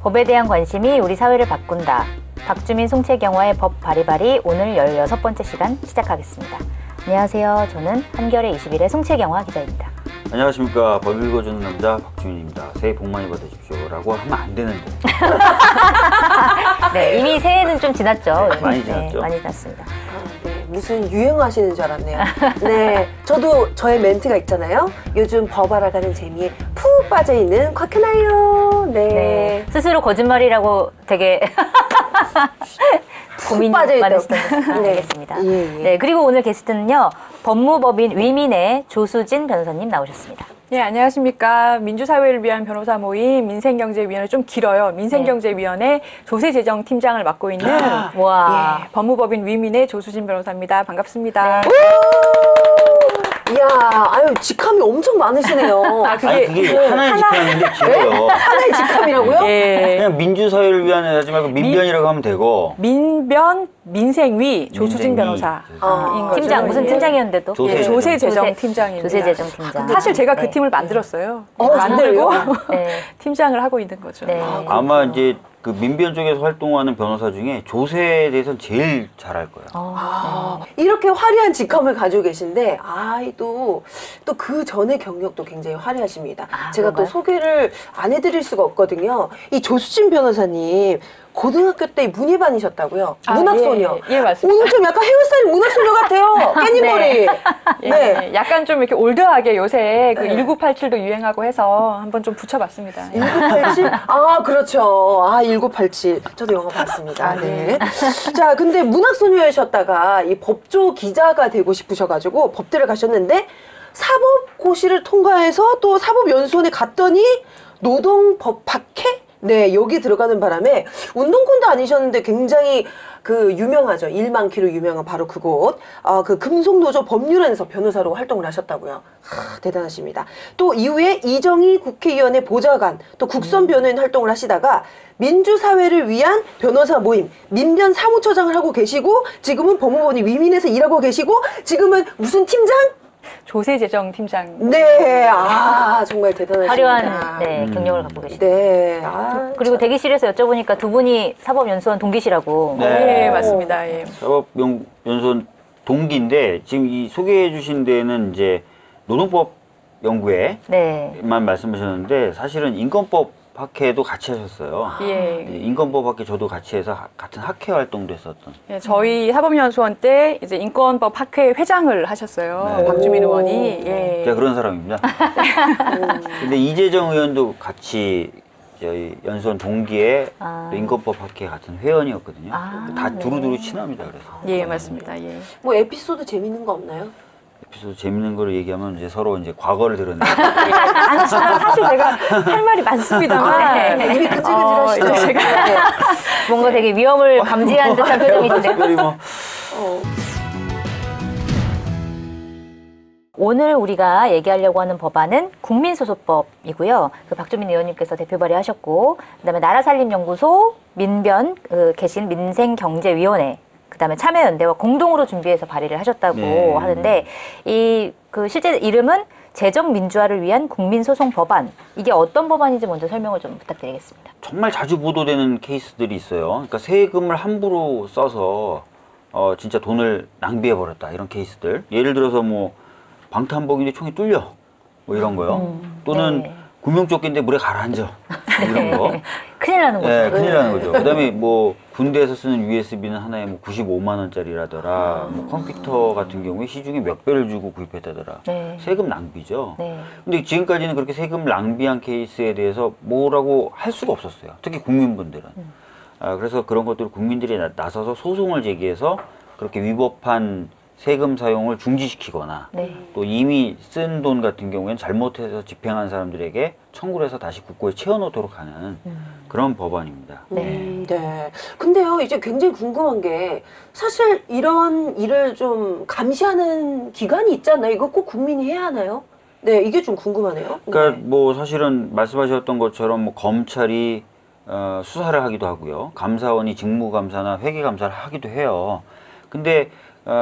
법에 대한 관심이 우리 사회를 바꾼다. 박주민 송채경화의 법 바리바리 오늘 16번째 시간 시작하겠습니다. 안녕하세요. 저는 한겨레 21의 송채경화 기자입니다. 안녕하십니까. 법 읽어주는 남자 박주민입니다. 새해 복 많이 받으십시오 라고 하면 안 되는데. 네, 이미 새해는 좀 지났죠. 많이 지났죠. 많이 지났습니다. 네, 무슨 유행하시는 줄 알았네요. 네, 저도 저의 멘트가 있잖아요. 요즘 법 알아가는 재미에 푹 빠져있는 곽크나요. 네. 스스로 거짓말이라고 되게 고민이 많으시던 것 같습니다. 네, 그리고 오늘 게스트는요. 법무법인 위민의 조수진 변호사님 나오셨습니다. 네, 안녕하십니까. 민주사회를 위한 변호사 모임 민생경제위원회 좀 길어요. 민생경제위원회 조세재정팀장을 맡고 있는 와. 예, 법무법인 위민의 조수진 변호사입니다. 반갑습니다. 네. 이야, 아유, 직함이 엄청 많으시네요. 그게 하나의 직함인데 길어요. 하나의 직함이라고요? 예. 그냥 민주사회를 위한 하지 말고 민변이라고 하면 되고. 민변, 민생위, 조수진 민생위. 변호사인 거죠. 팀장, 무슨 팀장이었는데도? 조세재정팀장입니다. 조세재정 팀장. 사실 제가 그 네. 팀을 만들었어요. 만들고 네. 팀장을 하고 있는 거죠. 네. 아마 이제 그 민변 쪽에서 활동하는 변호사 중에 조세에 대해서는 제일 잘할 거예요. 이렇게 화려한 직함을 가지고 계신데, 또 그 전의 경력도 굉장히 화려하십니다. 제가 그런가요? 또 소개를 안 해드릴 수가 없거든요. 이 조수진 변호사님, 고등학교 때 문예반이셨다고요. 문학소녀. 예, 맞습니다. 오늘 좀 약간 헤어스타일 문학소녀 같아요. 깻잎머리. 네. 약간 좀 이렇게 올드하게 요새 그 1987도 유행하고 해서 한번 좀 붙여봤습니다. 1987? 그렇죠. 1987. 저도 영화 봤습니다. 네. 자, 근데 문학소녀이셨다가 이 법조 기자가 되고 싶으셔가지고 법대를 가셨는데 사법고시를 통과해서 또 사법연수원에 갔더니 노동법학회? 네, 여기 들어가는 바람에 운동권도 아니셨는데 굉장히 그 유명하죠. 1만 키로 유명한 바로 그곳. 그 금속노조 법률원에서 변호사로 활동을 하셨다고요. 대단하십니다. 또 이후에 이정희 국회의원의 보좌관, 또 국선변호인 활동을 하시다가 민주사회를 위한 변호사 모임, 민변 사무처장을 하고 계시고 지금은 법무법인 위민에서 일하고 계시고 지금은 무슨 팀장? 조세재정팀장. 네, 정말 대단하십니다. 화려한 경력을 갖고 계시네요. 네. 그리고 대기실에서 여쭤보니까 두 분이 사법연수원 동기시라고. 네, 맞습니다. 예. 사법연수원 동기인데 지금 이 소개해 주신 데는 이제 노동법 연구회만 말씀하셨는데 사실은 인권법 학회도 같이 하셨어요. 예. 인권법 학회 저도 같이 해서 같은 학회 활동도 했었던. 예, 저희 사법연수원 때 이제 인권법 학회 회장을 하셨어요. 네. 박주민 의원이. 예. 제가 그런 사람입니다. 근데 이재정 의원도 같이 저희 연수원 동기에 인권법 학회 같은 회원이었거든요. 다 두루두루 친합니다. 그래서. 예, 맞습니다. 예. 뭐 에피소드 재밌는 거 없나요? 에피소드 재밌는 거를 얘기하면 이제 서로 이제 과거를 드러내요. 사실 제가 할 말이 많습니다만 입이 근질근질하시죠? 제가 뭔가 되게 위험을 감지한 듯한 표정이신데요. 특별히 뭐 오늘 우리가 얘기하려고 하는 법안은 국민소송법이고요. 그 박주민 의원님께서 대표 발의하셨고, 그다음에 나라살림연구소, 민변 계신 민생경제위원회, 그다음에 참여연대와 공동으로 준비해서 발의를 하셨다고 하는데 그 실제 이름은 재정민주화를 위한 국민소송법안. 이게 어떤 법안인지 먼저 설명을 좀 부탁드리겠습니다. 정말 자주 보도되는 케이스들이 있어요. 그러니까 세금을 함부로 써서 진짜 돈을 낭비해버렸다 이런 케이스들. 예를 들어서 뭐 방탄복인데 총이 뚫려 뭐 이런 거요. 또는 구명조끼인데 물에 가라앉아 이런 거. 큰일 나는 거죠. 네, 큰일 나는 거죠. 그다음에 뭐 군대에서 쓰는 USB는 하나에 뭐 95만 원짜리라더라. 뭐 컴퓨터 같은 경우에 시중에 몇 배를 주고 구입했다더라. 세금 낭비죠. 근데 지금까지는 그렇게 세금 낭비한 케이스에 대해서 뭐라고 할 수가 없었어요. 특히 국민분들은. 그래서 그런 것들을 국민들이 나서서 소송을 제기해서 그렇게 위법한 세금 사용을 중지시키거나 또 이미 쓴 돈 같은 경우에는 잘못해서 집행한 사람들에게 청구를 해서 다시 국고에 채워놓도록 하는 그런 법안입니다. 네. 근데요, 이제 굉장히 궁금한 게 사실 이런 일을 좀 감시하는 기관이 있잖아요. 이거 꼭 국민이 해야 하나요? 네, 이게 좀 궁금하네요. 그러니까 뭐 사실은 말씀하셨던 것처럼 뭐 검찰이 수사를 하기도 하고요. 감사원이 직무감사나 회계감사를 하기도 해요. 근데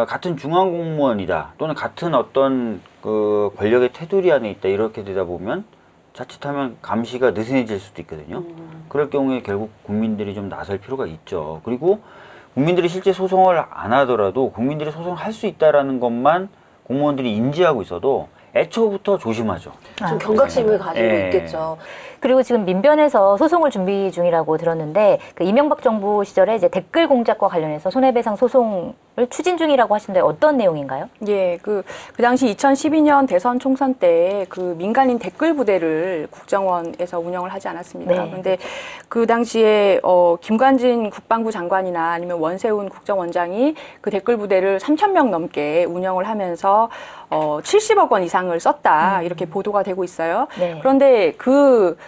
같은 중앙공무원이다 또는 같은 어떤 그 권력의 테두리 안에 있다 이렇게 되다 보면 자칫하면 감시가 느슨해질 수도 있거든요. 그럴 경우에 결국 국민들이 좀 나설 필요가 있죠. 그리고 국민들이 실제 소송을 안 하더라도 국민들이 소송을 할 수 있다라는 것만 공무원들이 인지하고 있어도 애초부터 조심하죠. 좀 경각심을 가지고 있겠죠. 그리고 지금 민변에서 소송을 준비 중이라고 들었는데 그 이명박 정부 시절에 이제 댓글 공작과 관련해서 손해배상 소송을 추진 중이라고 하시는데 어떤 내용인가요? 예, 그 당시 2012년 대선 총선 때 그 민간인 댓글 부대를 국정원에서 운영을 하지 않았습니까? 네. 그런데 그 당시에 김관진 국방부 장관이나 아니면 원세훈 국정원장이 그 댓글 부대를 3,000명 넘게 운영을 하면서 70억 원 이상을 썼다 이렇게 보도가 되고 있어요. 네. 그런데 그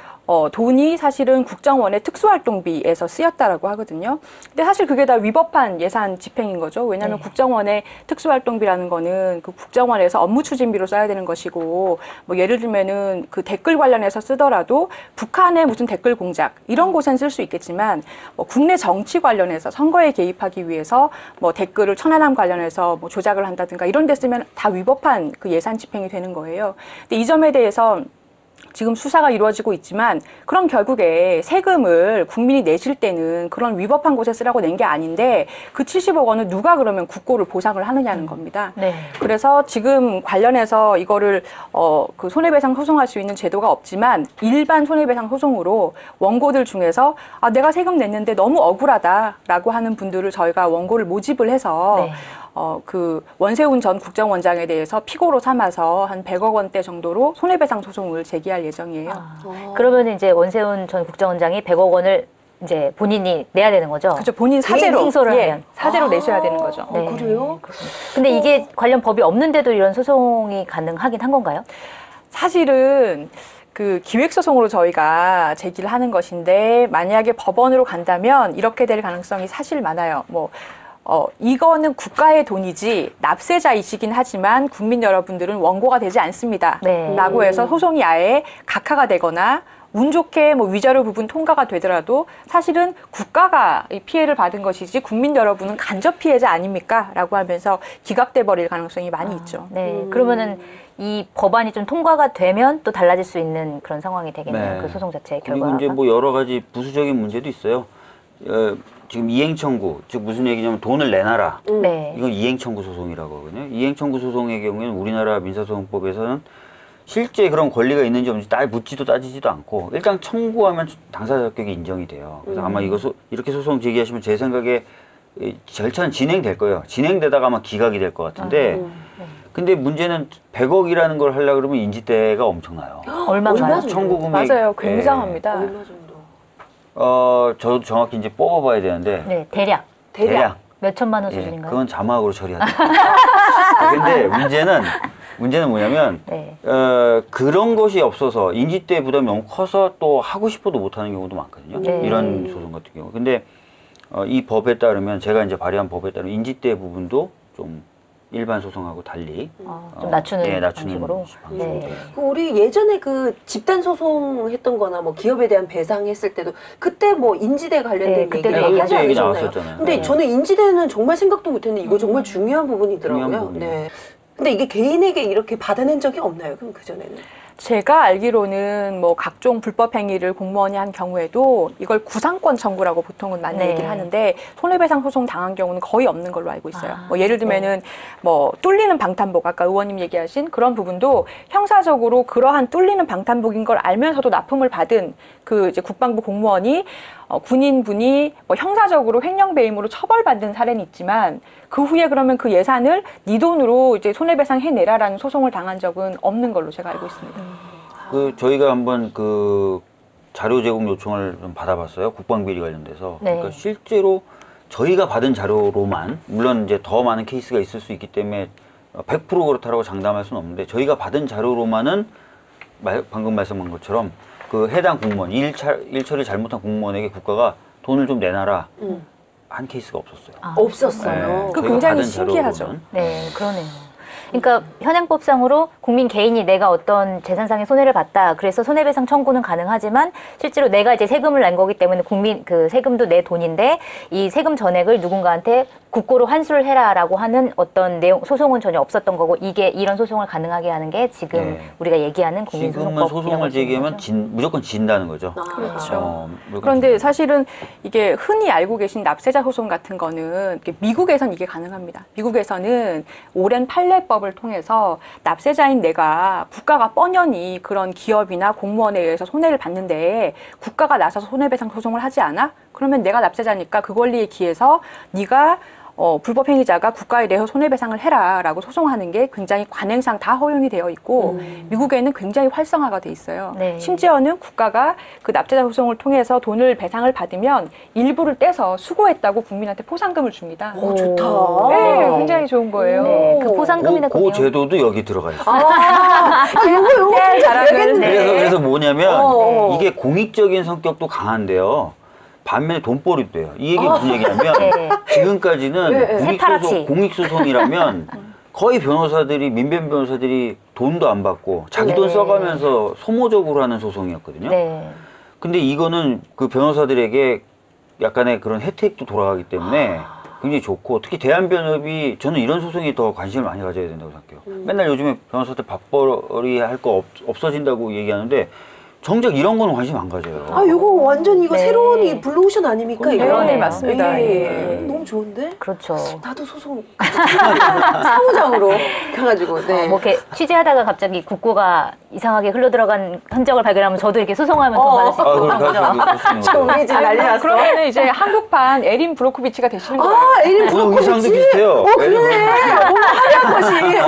돈이 사실은 국정원의 특수활동비에서 쓰였다라고 하거든요. 근데 사실 그게 다 위법한 예산 집행인 거죠. 왜냐하면 네. 국정원의 특수활동비라는 거는 그 국정원에서 업무 추진비로 써야 되는 것이고, 뭐 예를 들면은 그 댓글 관련해서 쓰더라도 북한의 무슨 댓글 공작 이런 곳엔 쓸 수 있겠지만, 뭐 국내 정치 관련해서 선거에 개입하기 위해서 뭐 댓글을 천안함 관련해서 뭐 조작을 한다든가 이런 데 쓰면 다 위법한 그 예산 집행이 되는 거예요. 근데 이 점에 대해서 지금 수사가 이루어지고 있지만 그럼 결국에 세금을 국민이 내실 때는 그런 위법한 곳에 쓰라고 낸 게 아닌데 그 70억 원을 누가 그러면 국고를 보상을 하느냐는 겁니다. 네. 그래서 지금 관련해서 이거를 그 손해배상 소송할 수 있는 제도가 없지만 일반 손해배상 소송으로 원고들 중에서 내가 세금 냈는데 너무 억울하다라고 하는 분들을 저희가 원고를 모집을 해서 네. 그 원세훈 전 국정원장에 대해서 피고로 삼아서 한 100억 원대 정도로 손해배상 소송을 제기할 예정이에요. 그러면 이제 원세훈 전 국정원장이 100억 원을 이제 본인이 내야 되는 거죠? 그렇죠. 본인 사재로 행소를 하면. 사재로 내셔야 되는 거죠. 네. 그래요? 근데 이게 관련 법이 없는데도 이런 소송이 가능하긴 한 건가요? 사실은 그 기획소송으로 저희가 제기를 하는 것인데 만약에 법원으로 간다면 이렇게 될 가능성이 사실 많아요. 이거는 국가의 돈이지 납세자이시긴 하지만 국민 여러분들은 원고가 되지 않습니다. 네. 라고 해서 소송이 아예 각하가 되거나 운 좋게 뭐 위자료 부분 통과가 되더라도 사실은 국가가 이 피해를 받은 것이지 국민 여러분은 간접 피해자 아닙니까? 라고 하면서 기각돼 버릴 가능성이 많이 있죠. 네. 그러면은 이 법안이 좀 통과가 되면 또 달라질 수 있는 그런 상황이 되겠네요. 네. 그 소송 자체의 그리고 결과가. 이제 뭐 여러 가지 부수적인 문제도 있어요. 지금 이행청구, 즉 무슨 얘기냐면 돈을 내놔라. 네. 이건 이행청구 소송이라고 하거든요. 이행청구 소송의 경우에는 우리나라 민사소송법에서는 실제 그런 권리가 있는지 없는지 묻지도 따지지도 않고 일단 청구하면 당사자 자격이 인정이 돼요. 그래서 아마 이렇게 소송 제기하시면 제 생각에 절차는 진행될 거예요. 진행되다가 아마 기각이 될 것 같은데 근데 문제는 100억이라는 걸 하려고 그러면 인지대가 엄청나요. 얼마나 청구 금액. 맞아요. 굉장합니다. 얼마 정도? 저도 정확히 이제 뽑아봐야 되는데 네, 대략 몇 천만 원 수준인가요? 그건 자막으로 처리하죠. 근데 문제는 뭐냐면 네. 그런 것이 없어서 인지대 부담이 너무 커서 또 하고 싶어도 못하는 경우도 많거든요. 네. 이런 소송 같은 경우. 근데 이 법에 따르면 제가 이제 발의한 법에 따르면 인지대 부분도 좀 일반 소송하고 달리 좀 낮추는 낮추는 방식으로. 방식으로. 네. 우리 예전에 그 집단 소송 했던 거나 뭐 기업에 대한 배상했을 때도 그때 뭐 인지대 관련된 네, 그때도 얘기를 하지 얘기 않으셨나요? 나왔었잖아요. 근데 네. 저는 인지대는 정말 생각도 못했는데 이거 정말 중요한 부분이더라고요. 중요한 부분이에요. 네. 근데 이게 개인에게 이렇게 받아낸 적이 없나요? 그럼 그전에는? 제가 알기로는 뭐 각종 불법 행위를 공무원이 한 경우에도 이걸 구상권 청구라고 보통은 많이 네. 얘기를 하는데 손해배상 소송 당한 경우는 거의 없는 걸로 알고 있어요. 아, 뭐 예를 들면은 뭐 뚫리는 방탄복 아까 의원님 얘기하신 그런 부분도 형사적으로 그러한 뚫리는 방탄복인 걸 알면서도 납품을 받은 그 이제 국방부 공무원이 군인분이 뭐 형사적으로 횡령배임으로 처벌받는 사례는 있지만 그 후에 그러면 그 예산을 네 돈으로 이제 손해배상 해내라라는 소송을 당한 적은 없는 걸로 제가 알고 있습니다. 저희가 한번 그 자료 제공 요청을 좀 받아봤어요. 국방비리 관련돼서. 네. 그러니까 실제로 저희가 받은 자료로만 물론 이제 더 많은 케이스가 있을 수 있기 때문에 100% 그렇다라고 장담할 수는 없는데 저희가 받은 자료로만은 방금 말씀한 것처럼 그 해당 공무원 일 처리 잘못한 공무원에게 국가가 돈을 좀 내놔라 한 케이스가 없었어요. 없었어요. 네, 그 저희가 굉장히 받은 신기하죠. 자료로는. 네, 그러네요. 그러니까 현행법상으로 국민 개인이 내가 어떤 재산상의 손해를 봤다. 그래서 손해배상 청구는 가능하지만 실제로 내가 이제 세금을 낸 거기 때문에 국민 그 세금도 내 돈인데 이 세금 전액을 누군가한테 국고로 환수를 해라라고 하는 어떤 내용 소송은 전혀 없었던 거고 이게 이런 소송을 가능하게 하는 게 지금 우리가 얘기하는 국민소송법. 지금은 소송을 제기하면 무조건 진다는 거죠. 그렇죠. 그런데 사실은 이게 흔히 알고 계신 납세자 소송 같은 거는 미국에선 이게 가능합니다. 미국에서는 오랜 판례법을 통해서 납세자인 내가 국가가 뻔연히 그런 기업이나 공무원에 의해서 손해를 봤는데 국가가 나서서 손해배상 소송을 하지 않아? 그러면 내가 납세자니까 그 권리에 기해서 네가 불법 행위자가 국가에 대해서 손해배상을 해라라고 소송하는 게 굉장히 관행상 다 허용이 되어 있고 미국에는 굉장히 활성화가 돼 있어요. 네. 심지어는 국가가 그 납세자 소송을 통해서 돈을 배상을 받으면 일부를 떼서 수고했다고 국민한테 포상금을 줍니다. 오, 좋다. 네, 굉장히 좋은 거예요. 네, 그 포상금이나 그 제도도 여기 들어가 있어요. 요거 잘하겠네. 그래서 뭐냐면 이게 공익적인 성격도 강한데요. 반면에 돈벌이도 돼요. 이 얘기 무슨 얘기냐면 지금까지는 공익소송이라면 거의 변호사들이 민변 변호사들이 돈도 안 받고 자기 돈 써가면서 소모적으로 하는 소송이었거든요. 근데 이거는 그 변호사들에게 약간의 그런 혜택도 돌아가기 때문에 굉장히 좋고 특히 대한변협이 저는 이런 소송에 더 관심을 많이 가져야 된다고 생각해요. 맨날 요즘에 변호사들 밥벌이 할 거 없어진다고 얘기하는데 정작 이런 거는 관심 안 가져요. 아, 이거 완전 이거 새로운 이 블루오션 아닙니까? 이거? 네, 맞습니다. 너무 좋은데? 그렇죠. 나도 소송 사무장으로 가가지고. 네. 뭐 이렇게 취재하다가 갑자기 국고가 이상하게 흘러들어간 흔적을 발견하면 저도 이렇게 소송하면 돈 받을 수 있는 거죠. 우리 지금 난리 났어. 그러면은 이제 한국판 에린 브로코비치가 되시는 거예요. 아, 에린 브로코비치. 의상도 비슷해요. 그래. 어머, 하얀 것이.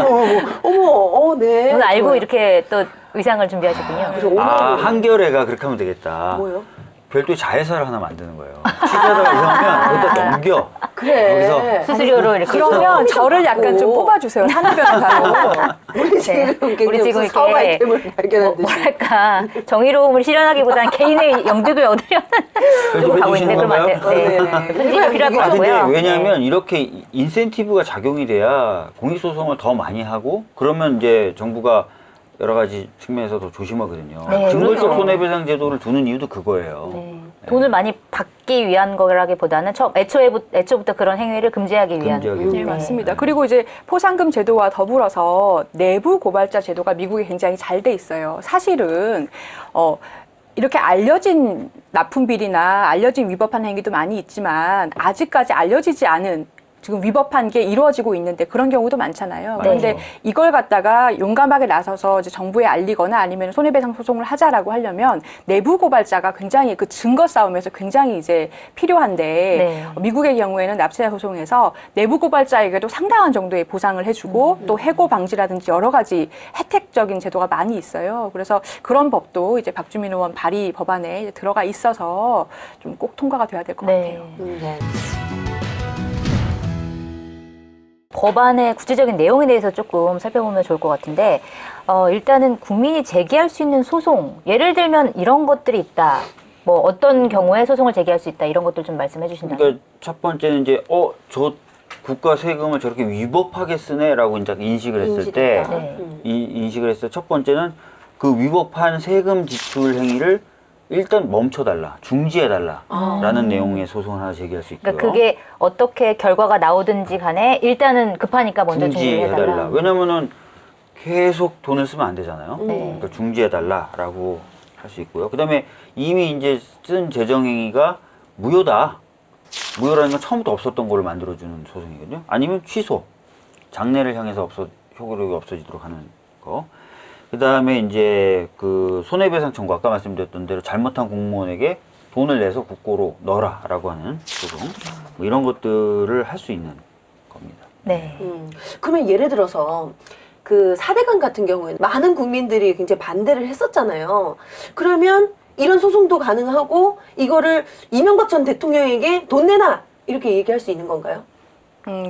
어머, 네. 오늘 알고 이렇게 또 의상을 준비하셨군요. 한겨레가 그렇게 하면 되겠다. 뭐요? 별도의 자회사를 하나 만드는 거예요. 취재하다가 이상하면 거기다 넘겨. 그래. 거기서 수수료로 이렇게. 그러면 저를 약간 좀 뽑아주세요. 한우 변호사로. 우리 지금 이렇게 사업 아이템을 발견한 듯이. 뭐랄까 정의로움을 실현하기보다는 개인의 영득을 얻으려는 쪽으로 가고 있는데 그럼 안 돼요. 네. 편집이 필요할 것 같고요. 왜냐하면 이렇게 인센티브가 작용이 돼야 공익소송을 더 많이 하고 그러면 이제 정부가 여러 가지 측면에서 더 조심하거든요. 증거적 손해배상 제도를 두는 이유도 그거예요. 돈을 많이 받기 위한 거라기보다는 애초부터 그런 행위를 금지하기 위한. 네, 맞습니다. 그리고 이제 포상금 제도와 더불어서 내부 고발자 제도가 미국에 굉장히 잘 돼 있어요. 사실은 이렇게 알려진 납품 비리나 알려진 위법한 행위도 많이 있지만 아직까지 알려지지 않은 지금 위법한 게 이루어지고 있는데 그런 경우도 많잖아요. 그런데 이걸 갖다가 용감하게 나서서 이제 정부에 알리거나 아니면 손해배상 소송을 하자라고 하려면 내부 고발자가 굉장히 그 증거 싸움에서 굉장히 이제 필요한데 미국의 경우에는 납세자 소송에서 내부 고발자에게도 상당한 정도의 보상을 해주고 또 해고 방지라든지 여러 가지 혜택적인 제도가 많이 있어요. 그래서 그런 법도 이제 박주민 의원 발의 법안에 이제 들어가 있어서 좀 꼭 통과가 돼야 될 것 같아요. 법안의 구체적인 내용에 대해서 조금 살펴보면 좋을 것 같은데 일단은 국민이 제기할 수 있는 소송, 예를 들면 이런 것들이 있다. 뭐 어떤 경우에 소송을 제기할 수 있다. 이런 것들 좀 말씀해 주신다면. 그러니까 첫 번째는 이제 저 국가 세금을 저렇게 위법하게 쓰네라고 이제 인식을 했을 때 인식을 했을 때 첫 번째는 그 위법한 세금 지출 행위를 일단 멈춰달라, 중지해달라라는 내용의 소송을 하나 제기할 수 있고요. 그러니까 그게 어떻게 결과가 나오든지 간에 일단은 급하니까 먼저 중지해달라. 왜냐면은 계속 돈을 쓰면 안 되잖아요. 그러니까 중지해달라라고 할 수 있고요. 그다음에 이미 이제 쓴 재정행위가 무효다. 무효라는 건 처음부터 없었던 걸 만들어주는 소송이거든요. 아니면 취소, 장래를 향해서 효력이 없어지도록 하는 거. 그 다음에 이제 그 손해배상 청구, 아까 말씀드렸던 대로 잘못한 공무원에게 돈을 내서 국고로 넣어라라고 하는 소송, 뭐 이런 것들을 할 수 있는 겁니다. 그러면 예를 들어서 그 4대강 같은 경우에는 많은 국민들이 굉장히 반대를 했었잖아요. 그러면 이런 소송도 가능하고 이거를 이명박 전 대통령에게 돈 내놔! 이렇게 얘기할 수 있는 건가요?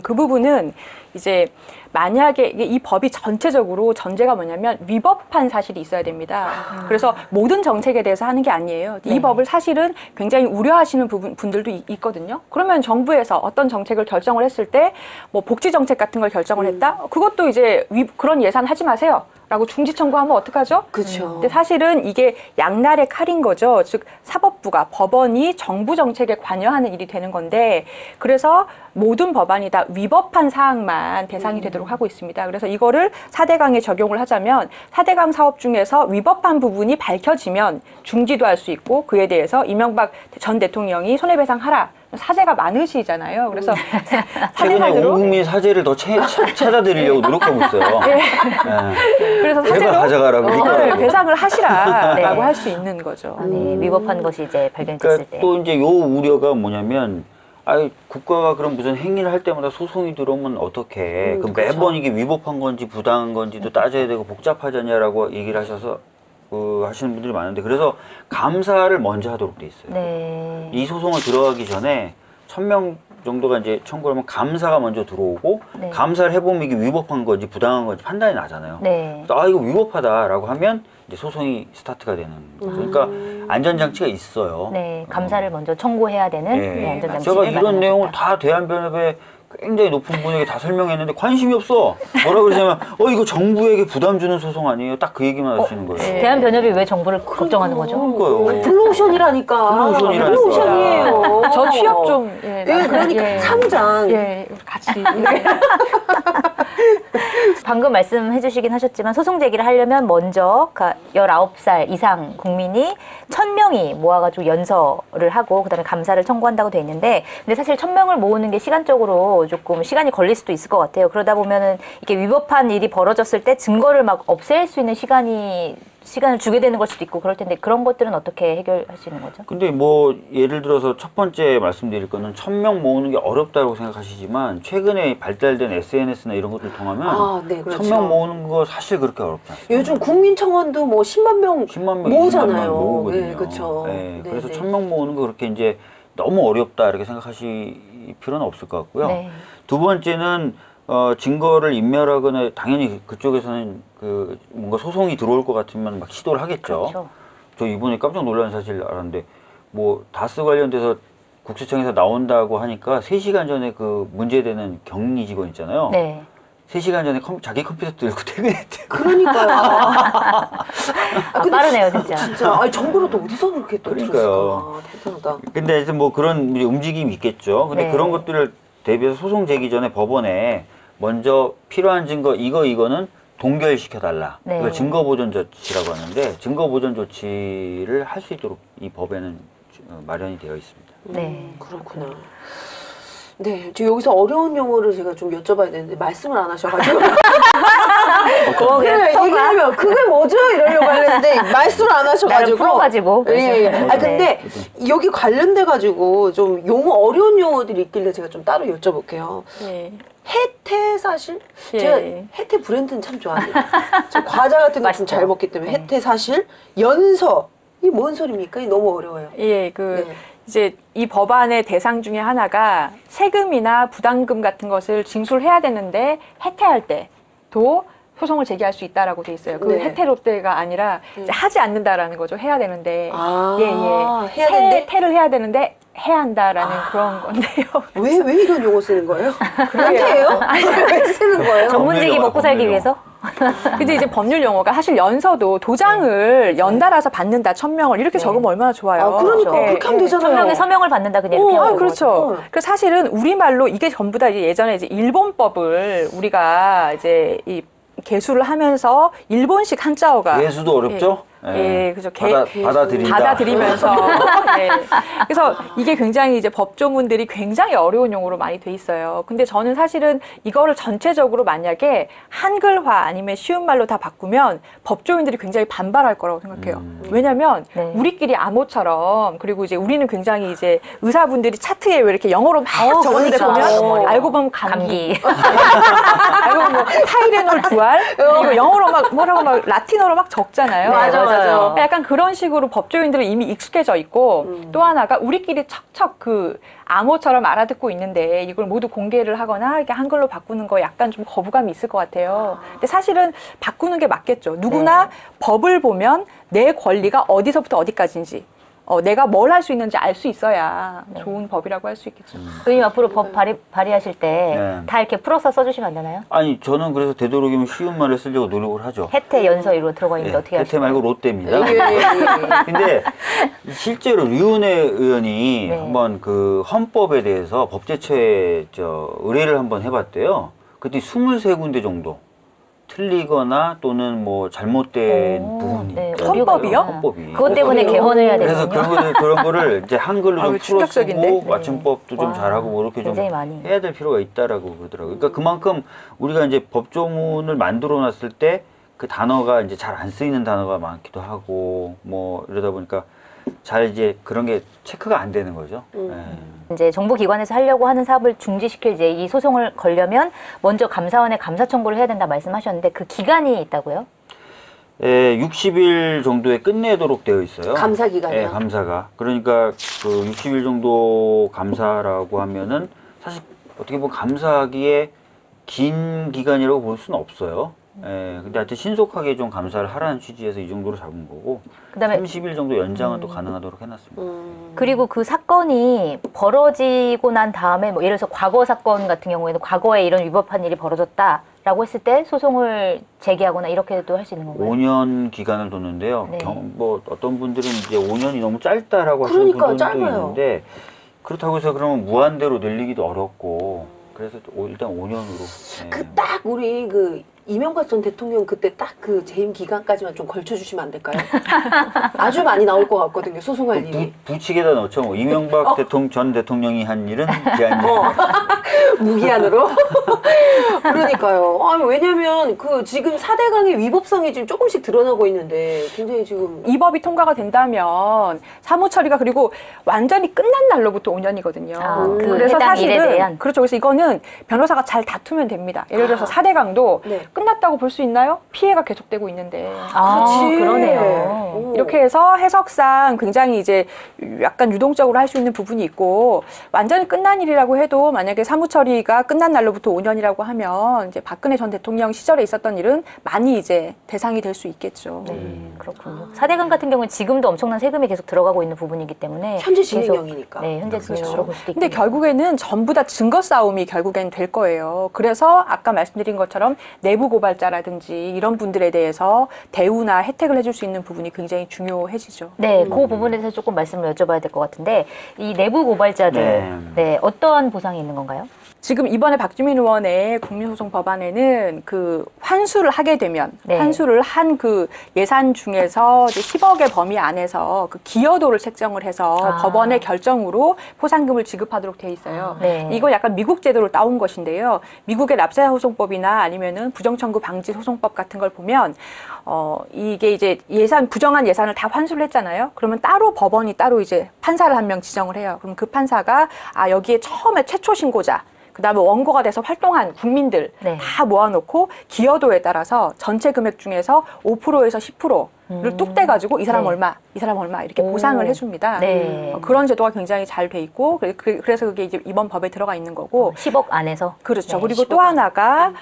그 부분은 이제 만약에 이 법이 전체적으로 전제가 뭐냐면 위법한 사실이 있어야 됩니다. 그래서 모든 정책에 대해서 하는 게 아니에요. 이 법을 사실은 굉장히 우려하시는 분들도 있거든요. 그러면 정부에서 어떤 정책을 결정을 했을 때 뭐 복지 정책 같은 걸 결정을 했다? 그것도 이제 그런 예산 하지 마세요. 라고 중지 청구하면 어떡하죠? 그렇죠. 근데 사실은 이게 양날의 칼인 거죠. 즉 사법부가 법원이 정부 정책에 관여하는 일이 되는 건데 그래서 모든 법안이 다 위법한 사항만 대상이 되도록 하고 있습니다. 그래서 이거를 4대강에 적용을 하자면 4대강 사업 중에서 위법한 부분이 밝혀지면 중지도 할 수 있고 그에 대해서 이명박 전 대통령이 손해배상하라. 사재가 많으시잖아요. 그래서 최근에 온 국민 사재를 더 찾아드리려고 노력하고 있어요. 네. 그래서 사재로 가져가라고 배상을 하시라라고 할 수 있는 거죠. 네, 위법한 것이 이제 발견됐을 때. 또 이제 요 우려가 뭐냐면 국가가 그럼 무슨 행위를 할 때마다 소송이 들어오면 어떡해. 그럼 매번 이게 위법한 건지 부당한 건지도 따져야 되고 복잡하지 않냐라고 얘기를 하셔서 하시는 분들이 많은데 그래서 감사를 먼저 하도록 돼 있어요. 네. 이 소송을 들어가기 전에 1000명 정도가 이제 청구를 하면 감사가 먼저 들어오고 네. 감사를 해보면 이게 위법한 건지 부당한 건지 판단이 나잖아요. 네. 그래서 이거 위법하다라고 하면 이제 소송이 스타트가 되는 거죠. 그러니까 안전장치가 있어요. 네, 감사를 먼저 청구해야 되는 네. 안전장치를 제가 이런 내용을 다 대한변협에 굉장히 높은 분에게 다 설명했는데 관심이 없어. 뭐라 그러냐면 이거 정부에게 부담 주는 소송 아니에요? 딱 그 얘기만 하시는 거예요. 네. 대한변협이 왜 정부를 걱정하는 거죠? 그러니까요. 블루오션이라니까. 블루오션이에요. 저 취업 좀. 예, 그러니까 사무장. 예, 같이. 방금 말씀해 주시긴 하셨지만 소송 제기를 하려면 먼저 19살 이상 국민이 1000명이 모아가지고 연서를 하고 그다음에 감사를 청구한다고 돼 있는데 근데 사실 1000명을 모으는 게 시간적으로 조금 시간이 걸릴 수도 있을 것 같아요. 그러다 보면은 이게 위법한 일이 벌어졌을 때 증거를 막 없앨 수 있는 시간을 주게 되는 걸 수도 있고 그럴 텐데 그런 것들은 어떻게 해결할 수 있는 거죠? 근데 뭐 예를 들어서 첫 번째 말씀드릴 거는 1000명 모으는 게 어렵다고 생각하시지만 최근에 발달된 SNS나 이런 것들 통하면 네, 그렇죠. 1000명 모으는 거 사실 그렇게 어렵지 않습니다. 요즘 국민청원도 뭐 10만 명 10만 명 모으잖아요. 모으거든요. 네, 그렇죠. 네, 네, 그래서 네. 1000명 모으는 거 그렇게 이제 너무 어렵다 이렇게 생각하실 필요는 없을 것 같고요. 네. 두 번째는 증거를 인멸하거나 당연히 그쪽에서는 뭔가 소송이 들어올 것 같으면 막 시도를 하겠죠. 그렇죠. 저 이번에 깜짝 놀란 사실 알았는데 뭐 다스 관련돼서 국세청에서 나온다고 하니까 3시간 전에 그 문제되는 격리 직원 있잖아요. 네. 3시간 전에 자기 컴퓨터 들고 퇴근했대요. 그러니까요. 빠르네요, 진짜. 진짜. 정보를 또 어디서 그렇게 또 그러니까요. 들었을까. 대단하다. 근데 하여튼 뭐 그런 움직임이 있겠죠. 근데 네. 그런 것들을 대비해서 소송 제기 전에 법원에 먼저 필요한 증거 이거는 동결시켜달라. 네. 이걸 증거보존 조치라고 하는데 증거보존 조치를 할 수 있도록 이 법에는 마련이 되어 있습니다. 네. 그렇구나. 네, 저 여기서 어려운 용어를 제가 좀 여쭤봐야 되는데 말씀을 안 하셔가지고 그래, 얘기하면 그게 뭐죠? 이러려고 하는데 말씀을 안 하셔가지고 풀어가지고. 예. 근데 여기 관련돼가지고 좀 어려운 용어들이 있길래 제가 좀 따로 여쭤볼게요. 네. 혜태사실? 예. 제가 혜태 브랜드는 참 좋아합니다. 저 과자 같은 거 좀 잘 먹기 때문에 혜태사실, 연서 이게 뭔 소리입니까? 이게 너무 어려워요. 예, 이제 이 법안의 대상 중에 하나가 세금이나 부담금 같은 것을 징수해야 되는데 해태할 때도 소송을 제기할 수 있다라고 돼 있어요. 그 해태롯데가 아니라 이제 하지 않는다라는 거죠. 해야 되는데 해야 되는데 해를 해야 되는데 해야 한다라는 그런 건데요. 왜 이런 용어 쓰는 거예요? 그렇게요? 왜 쓰는 거예요? 전문직이 먹고 살기 위해서? 근데 이제 법률 용어가 사실 연서도 도장을 연달아서 받는다 1000명을 이렇게 적으면 얼마나 좋아요. 그러니까 그렇게 하면 되잖아요. 1000명의 서명을 받는다 그냥 이렇게 하면 그렇죠. 그래서 사실은 우리말로 이게 전부 다 예전에 이제 일본법을 우리가 이제 이 개수를 하면서 일본식 한자어가 예수도 어렵죠? 예, 그죠. 받아들이면서. 예. 그래서 이게 굉장히 이제 법조문들이 굉장히 어려운 용어로 많이 돼 있어요. 근데 저는 사실은 이거를 전체적으로 만약에 한글화 아니면 쉬운 말로 다 바꾸면 법조인들이 굉장히 반발할 거라고 생각해요. 왜냐면 우리끼리 암호처럼 그리고 이제 우리는 굉장히 이제 의사분들이 차트에 왜 이렇게 영어로 막 적었는데 보면 알고 보면 감기. 알고 보면 타이레놀 두알 이거 영어로 막 뭐라고 막 라틴어로 막 적잖아요. 맞아요. 맞아요. 약간 그런 식으로 법조인들은 이미 익숙해져 있고 또 하나가 우리끼리 척척 그 암호처럼 알아듣고 있는데 이걸 모두 공개를 하거나 이게 한글로 바꾸는 거 약간 좀 거부감이 있을 것 같아요. 근데 사실은 바꾸는 게 맞겠죠. 누구나 법을 보면 내 권리가 어디서부터 어디까지인지 내가 뭘 할 수 있는지 알 수 있어야 좋은 법이라고 할 수 있겠죠. 의원님 앞으로 법 발의하실 때 다 이렇게 풀어서 써주시면 안 되나요? 아니 저는 그래서 되도록이면 쉬운 말을 쓰려고 노력을 하죠. 혜태 연서 이로 들어가 있는데 어떻게 혜태 하실까요? 말고 롯데입니다. 근데 실제로 류은혜 의원이 한번 그 헌법에 대해서 법제처에 의뢰를 한번 해봤대요. 그때 23군데 정도 틀리거나 또는 뭐 잘못된 부분이 헌법이요? 헌법이. 그것 때문에 개헌을 해야 되거든요. 그래서 그런 거를 이제 한글로 좀 풀어 쓰고 맞춤법도 좀 잘하고 뭐 이렇게 좀 많이. 해야 될 필요가 있다라고 그러더라고요. 그러니까 그만큼 우리가 이제 법조문을 만들어 놨을 때 그 단어가 이제 잘 안 쓰이는 단어가 많기도 하고 뭐 이러다 보니까 잘 이제 그런 게 체크가 안 되는 거죠. 이제 정부기관에서 하려고 하는 사업을 중지시킬 이제 이 소송을 걸려면 먼저 감사원에 감사 청구를 해야 된다 말씀하셨는데 그 기간이 있다고요? 예, 60일 정도에 끝내도록 되어 있어요. 감사 기간이요? 예, 감사가. 그러니까 그 60일 정도 감사라고 하면은 사실 어떻게 보면 감사하기에 긴 기간이라고 볼 수는 없어요. 예, 근데 하여튼 신속하게 좀 감사를 하라는 취지에서 이 정도로 잡은 거고, 그다음에 30일 정도 연장은 또 가능하도록 해놨습니다. 그리고 그 사건이 벌어지고 난 다음에 뭐 예를 들어서 과거 사건 같은 경우에는 과거에 이런 위법한 일이 벌어졌다라고 했을 때 소송을 제기하거나 이렇게도 할 수 있는 건가요? 5년 기간을 뒀는데요. 네. 뭐 어떤 분들은 이제 5년이 너무 짧다라고 하시는 분들도 있는데 그렇다고 해서 그러면 무한대로 늘리기도 어렵고 그래서 일단 5년으로. 네. 그 딱 우리 그 이명박 전 대통령 그때 딱 그 재임 기간까지만 좀 걸쳐주시면 안 될까요? 아주 많이 나올 것 같거든요, 소송할 일이. 부칙에다 넣죠. 뭐 이명박 전 대통령이 한 일은 기한 무기한으로? 그러니까요. 아니, 왜냐면 그 지금 4대강의 위법성이 지금 조금씩 드러나고 있는데 굉장히 지금. 이 법이 통과가 된다면 사무처리가 그리고 완전히 끝난 날로부터 5년이거든요. 그 그래서 해당 사실은 일에 대한. 그렇죠. 그래서 이거는 변호사가 잘 다투면 됩니다. 예를 들어서 4대강도 끝났다고 볼 수 있나요? 피해가 계속되고 있는데. 그렇지. 그러네요. 이렇게 해서 해석상 굉장히 이제 약간 유동적으로 할 수 있는 부분이 있고 완전히 끝난 일이라고 해도 만약에 사무처리가 끝난 날로부터 5년이라고 하면 이제 박근혜 전 대통령 시절에 있었던 일은 많이 이제 대상이 될 수 있겠죠. 그렇군요. 4대강 같은 경우는 지금도 엄청난 세금이 계속 들어가고 있는 부분이기 때문에 현재 진행형이니까. 네, 현재 진행형으로 볼 수도 있고. 근데 결국에는 전부 다 증거 싸움이 결국엔 될 거예요. 그래서 아까 말씀드린 것처럼 내부 고발자라든지 이런 분들에 대해서 대우나 혜택을 해줄 수 있는 부분이 굉장히 중요해지죠. 네, 그 부분에 대해서 조금 말씀을 여쭤봐야 될 것 같은데 이 내부 고발자들 어떠한 보상이 있는 건가요? 지금 이번에 박주민 의원의 국민소송 법안에는 그 환수를 하게 되면 환수를 한 그 예산 중에서 이제 10억의 범위 안에서 그 기여도를 책정을 해서 법원의 결정으로 포상금을 지급하도록 돼 있어요. 이거 약간 미국 제도를 따온 것인데요. 미국의 납세소송법이나 아니면은 부정청구 방지 소송법 같은 걸 보면 이게 이제 부정한 예산을 다 환수를 했잖아요. 그러면 따로 법원이 따로 이제 판사를 한 명 지정을 해요. 그럼 그 판사가 여기에 처음에 최초 신고자 그다음에 원고가 돼서 활동한 국민들 다 모아놓고 기여도에 따라서 전체 금액 중에서 5%에서 10%를 뚝 떼가지고 이 사람 얼마, 이 사람 얼마 이렇게 보상을 해줍니다. 그런 제도가 굉장히 잘 돼 있고 그래서 그게 이제 이번 법에 들어가 있는 거고 10억 안에서 그렇죠. 그리고 또 하나가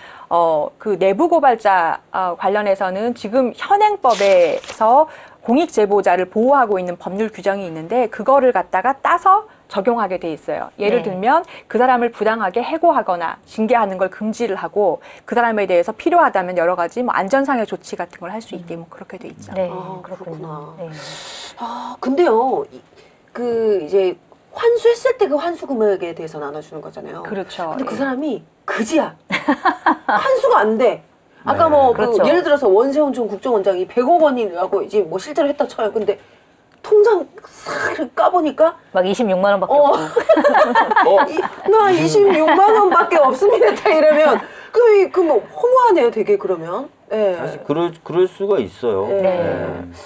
그 내부 고발자 관련해서는 지금 현행법에서 공익 제보자를 보호하고 있는 법률 규정이 있는데 그거를 갖다가 따서 적용하게 돼 있어요. 예를 들면 그 사람을 부당하게 해고하거나 징계하는 걸 금지를 하고 그 사람에 대해서 필요하다면 여러 가지 뭐 안전상의 조치 같은 걸 할 수 있게 뭐 그렇게 돼 있죠. 네, 그렇구나. 네. 근데요, 그 이제 환수했을 때 그 환수 금액에 대해서 나눠주는 거잖아요. 그렇죠. 근데 그 사람이 그지야. 환수가 안 돼. 아까 그렇죠. 예를 들어서 원세훈 전 국정원장이 100억 원이라고 이제 뭐 실제로 했다 쳐요. 근데 통장 싹 까보니까 막 26만 원밖에 없고. 나 26만 원밖에 없습니다. 딱 이러면 그 뭐 허무하네요, 되게 그러면. 사실 그럴 수가 있어요.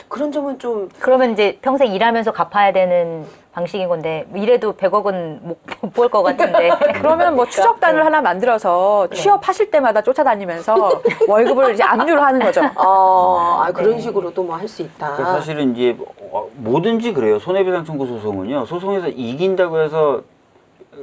그런 점은 좀 그러면 이제 평생 일하면서 갚아야 되는 방식인 건데 이래도 100억은 못 볼 것 같은데. 그러면 뭐 추적단을 하나 만들어서 취업하실 때마다 쫓아다니면서 월급을 이제 압류를 하는 거죠. 그런 식으로도 뭐 할 수 있다. 그러니까 사실은 이제 뭐든지 그래요. 손해배상 청구 소송은요. 소송에서 이긴다고 해서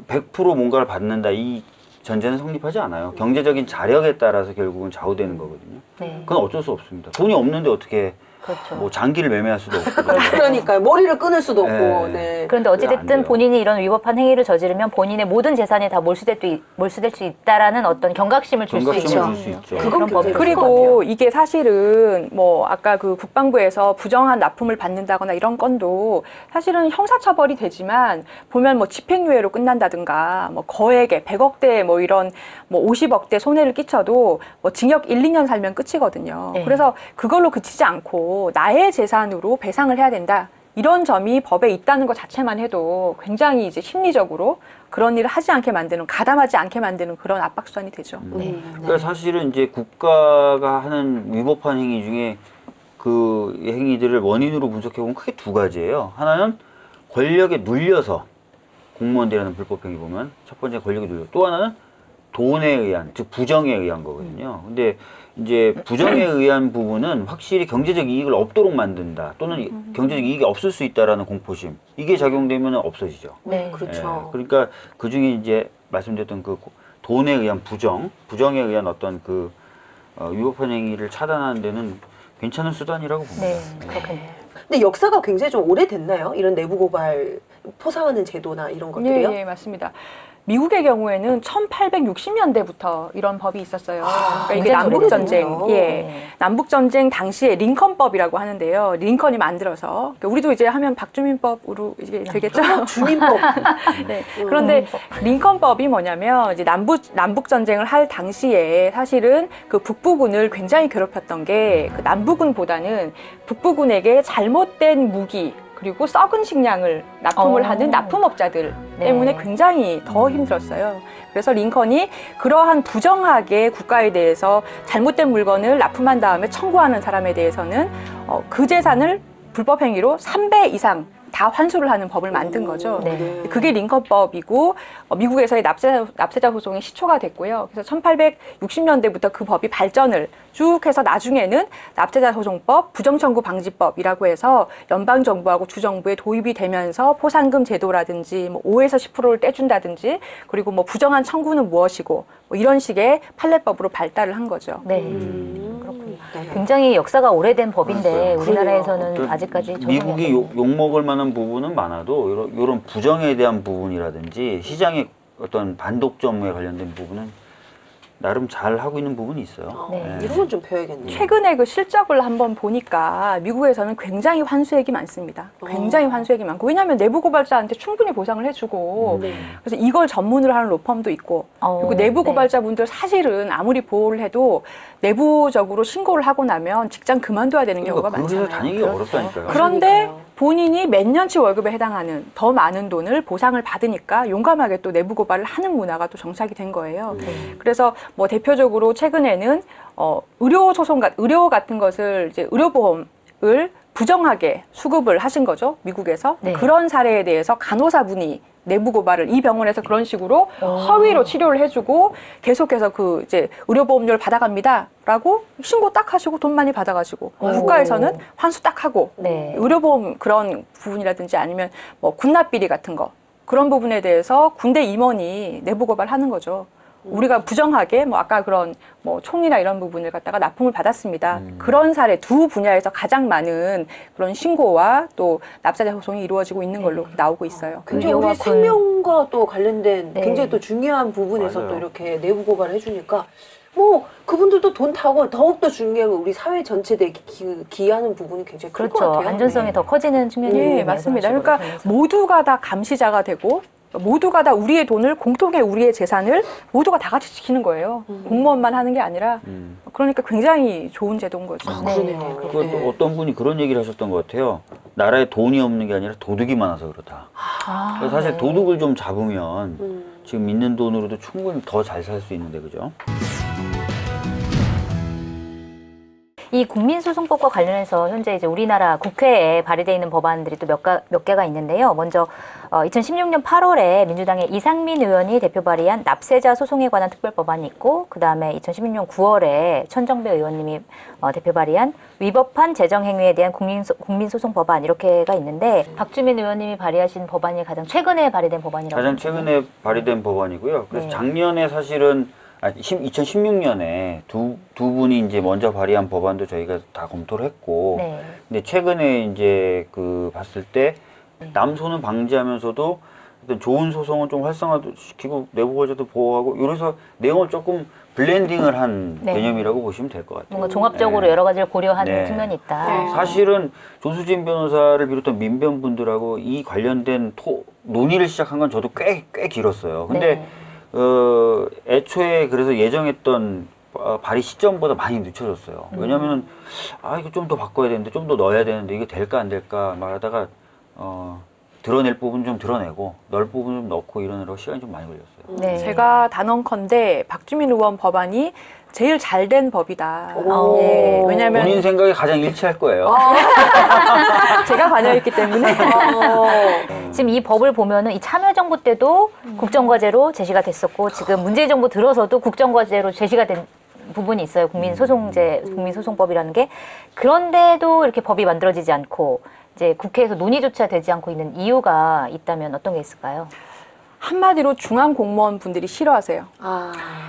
100% 뭔가를 받는다. 이 전제는 성립하지 않아요. 경제적인 자력에 따라서 결국은 좌우되는 거거든요. 네. 그건 어쩔 수 없습니다. 돈이 없는데 어떻게 그렇죠. 뭐 장기를 매매할 수도 없고. 그러니까요. 머리를 끊을 수도 없고. 네. 네. 그런데 안 돼요. 어찌됐든 본인이 이런 위법한 행위를 저지르면 본인의 모든 재산이 다 몰수될 수 있다라는 어떤 경각심을 줄 수 있죠. 경각심을 줄 수 있죠. 그건 그런 법이 굉장히 그리고 이게 사실은 뭐 아까 그 국방부에서 부정한 납품을 받는다거나 이런 건도 사실은 형사처벌이 되지만 보면 뭐 집행유예로 끝난다든가 뭐 거액의 100억대 뭐 이런 뭐 50억대 손해를 끼쳐도 뭐 징역 1, 2년 살면 끝이거든요. 네. 그래서 그걸로 그치지 않고 나의 재산으로 배상을 해야 된다. 이런 점이 법에 있다는 것 자체만 해도 굉장히 이제 심리적으로 그런 일을 하지 않게 만드는, 가담하지 않게 만드는 그런 압박수단이 되죠. 그러니까 사실은 이제 국가가 하는 위법한 행위 중에 그 행위들을 원인으로 분석해 보면 크게 두 가지예요. 하나는 권력에 눌려서 공무원들이라는 불법 행위 보면 첫 번째 권력에 눌려. 또 하나는 돈에 의한, 즉 부정에 의한 거거든요. 근데 이제 부정에 의한 부분은 확실히 경제적 이익을 없도록 만든다. 또는 경제적 이익이 없을 수 있다라는 공포심. 이게 작용되면 없어지죠. 네. 그렇죠. 그러니까 그 중에 이제 말씀드렸던 그 돈에 의한 부정에 의한 어떤 그 위법한 행위를 차단하는 데는 괜찮은 수단이라고 봅니다. 네, 그렇군요. 근데 역사가 굉장히 좀 오래됐나요? 이런 내부 고발 포상하는 제도나 이런 것들이요? 예, 맞습니다. 미국의 경우에는 1860년대부터 이런 법이 있었어요. 그러니까 이게 굉장히 남북전쟁, 오래됐네요. 예, 남북전쟁 당시에 링컨법이라고 하는데요. 링컨이 만들어서 그러니까 우리도 이제 하면 박주민법으로 이게 되겠죠. 주민법. 네. 그런데 링컨법이 뭐냐면 이제 남북전쟁을 할 당시에 사실은 그 북부군을 굉장히 괴롭혔던 게 그 남부군보다는 북부군에게 잘못된 무기 그리고 썩은 식량을 납품을 하는 납품업자들 때문에 네. 굉장히 더 힘들었어요. 그래서 링컨이 그러한 부정하게 국가에 대해서 잘못된 물건을 납품한 다음에 청구하는 사람에 대해서는 그 재산을 불법 행위로 3배 이상 다 환수를 하는 법을 만든 거죠. 네. 그게 링컨법이고 미국에서의 납세자 소송의 시초가 됐고요. 그래서 1860년대부터 그 법이 발전을 쭉 해서 나중에는 납세자 소송법, 부정청구 방지법이라고 해서 연방 정부하고 주 정부에 도입이 되면서 포상금 제도라든지 뭐 5에서 10%를 떼준다든지 그리고 뭐 부정한 청구는 무엇이고 뭐 이런 식의 판례법으로 발달을 한 거죠. 네. 그렇군요. 굉장히 역사가 오래된 법인데 우리나라에서는 아직까지 적용이 안 미국이 되네요. 욕먹을 만한 부분은 많아도 이런 부정에 대한 부분이라든지 시장의 어떤 반독점에 관련된 부분은 나름 잘 하고 있는 부분이 있어요. 네. 이런 건 좀 배워야겠네요. 최근에 그 실적을 한번 보니까 미국에서는 굉장히 환수액이 많습니다. 굉장히 환수액이 많고 왜냐하면 내부 고발자한테 충분히 보상을 해주고 그래서 이걸 전문으로 하는 로펌도 있고 그리고 내부 고발자분들 사실은 아무리 보호를 해도 내부적으로 신고를 하고 나면 직장 그만둬야 되는 경우가 그러니까 그 회사 많잖아요. 다니기가 어렵다니까요. 그런데 그러니까요. 본인이 몇 년치 월급에 해당하는 더 많은 돈을 보상을 받으니까 용감하게 또 내부 고발을 하는 문화가 또 정착이 된 거예요. 그래서 뭐 대표적으로 최근에는 의료 같은 것을 이제 의료보험을 부정하게 수급을 하신 거죠, 미국에서. 네. 그런 사례에 대해서 간호사분이 내부 고발을 이 병원에서 그런 식으로 허위로 치료를 해주고 계속해서 그 이제 의료보험료를 받아갑니다라고 신고 딱 하시고 돈 많이 받아가시고 국가에서는 환수 딱 하고 네. 의료보험 그런 부분이라든지 아니면 뭐 군납비리 같은 거 그런 부분에 대해서 군대 임원이 내부 고발하는 거죠. 우리가 부정하게 뭐 아까 그런 뭐 총이나 이런 부분을 갖다가 납품을 받았습니다. 그런 사례 두 분야에서 가장 많은 그런 신고와 또 납세자 소송이 이루어지고 있는 걸로 나오고 있어요. 굉장히 우리 의료와 생명과 또 관련된 네. 굉장히 또 중요한 부분에서 맞아요. 또 이렇게 내부 고발을 해주니까 뭐 그분들도 돈 타고 더욱더 중요한 건 우리 사회 전체에 기여하는 부분이 굉장히 클 것 그렇죠. 같아요. 안전성이 더 커지는 측면이 예, 있네요. 맞습니다. 그런 그러니까 식으로. 모두가 다 감시자가 되고 모두가 다 우리의 돈을 공통의 우리의 재산을 모두가 다 같이 지키는 거예요. 공무원만 하는 게 아니라 그러니까 굉장히 좋은 제도인 거죠. 아, 네. 그러네요. 또 네. 어떤 분이 그런 얘기를 하셨던 것 같아요. 나라에 돈이 없는 게 아니라 도둑이 많아서 그렇다. 그래서 사실 네. 도둑을 좀 잡으면 지금 있는 돈으로도 충분히 더 잘 살 수 있는데, 그죠? 이 국민소송법과 관련해서 현재 이제 우리나라 국회에 발의되어 있는 법안들이 또 몇 개가 있는데요. 먼저 2016년 8월에 민주당의 이상민 의원이 대표 발의한 납세자 소송에 관한 특별법안이 있고, 그 다음에 2016년 9월에 천정배 의원님이 대표 발의한 위법한 재정행위에 대한 국민소송법안 이렇게가 있는데, 박주민 의원님이 발의하신 법안이 가장 최근에 발의된 법안이라고. 가장 최근에 발의된 법안이고요. 그래서 네. 작년에 사실은 2016년에 두 분이 이제 먼저 발의한 법안도 저희가 다 검토를 했고, 네. 근데 최근에 이제 그 봤을 때 남소는 방지하면서도 어떤 좋은 소송은 좀 활성화시키고 내부 거래도 보호하고, 이래서 내용을 조금 블렌딩을 한 네. 개념이라고 보시면 될 것 같아요. 뭔가 종합적으로 네. 여러 가지를 고려하는 네. 측면이 있다. 네. 사실은 조수진 변호사를 비롯한 민변분들하고 이 관련된 논의를 시작한 건 저도 꽤 길었어요. 근데 애초에 그래서 예정했던 발의 시점보다 많이 늦춰졌어요. 왜냐면은 이거 좀 더 바꿔야 되는데, 좀 더 넣어야 되는데, 이게 될까 안 될까 말하다가 드러낼 부분 좀 드러내고 넣을 부분 좀 넣고 이러느라고 시간이 좀 많이 걸렸어요. 네. 제가 단언컨대 박주민 의원 법안이 제일 잘 된 법이다. 오. 예, 왜냐하면 본인 생각이 가장 일치할 거예요. 제가 관여했기 때문에 지금 이 법을 보면은 이 참여정부 때도 국정과제로 제시가 됐었고, 지금 문재인 정부 들어서도 국정과제로 제시가 된 부분이 있어요. 국민소송법이라는 게. 그런데도 이렇게 법이 만들어지지 않고 이제 국회에서 논의조차 되지 않고 있는 이유가 있다면 어떤 게 있을까요? 한마디로 중앙 공무원 분들이 싫어하세요.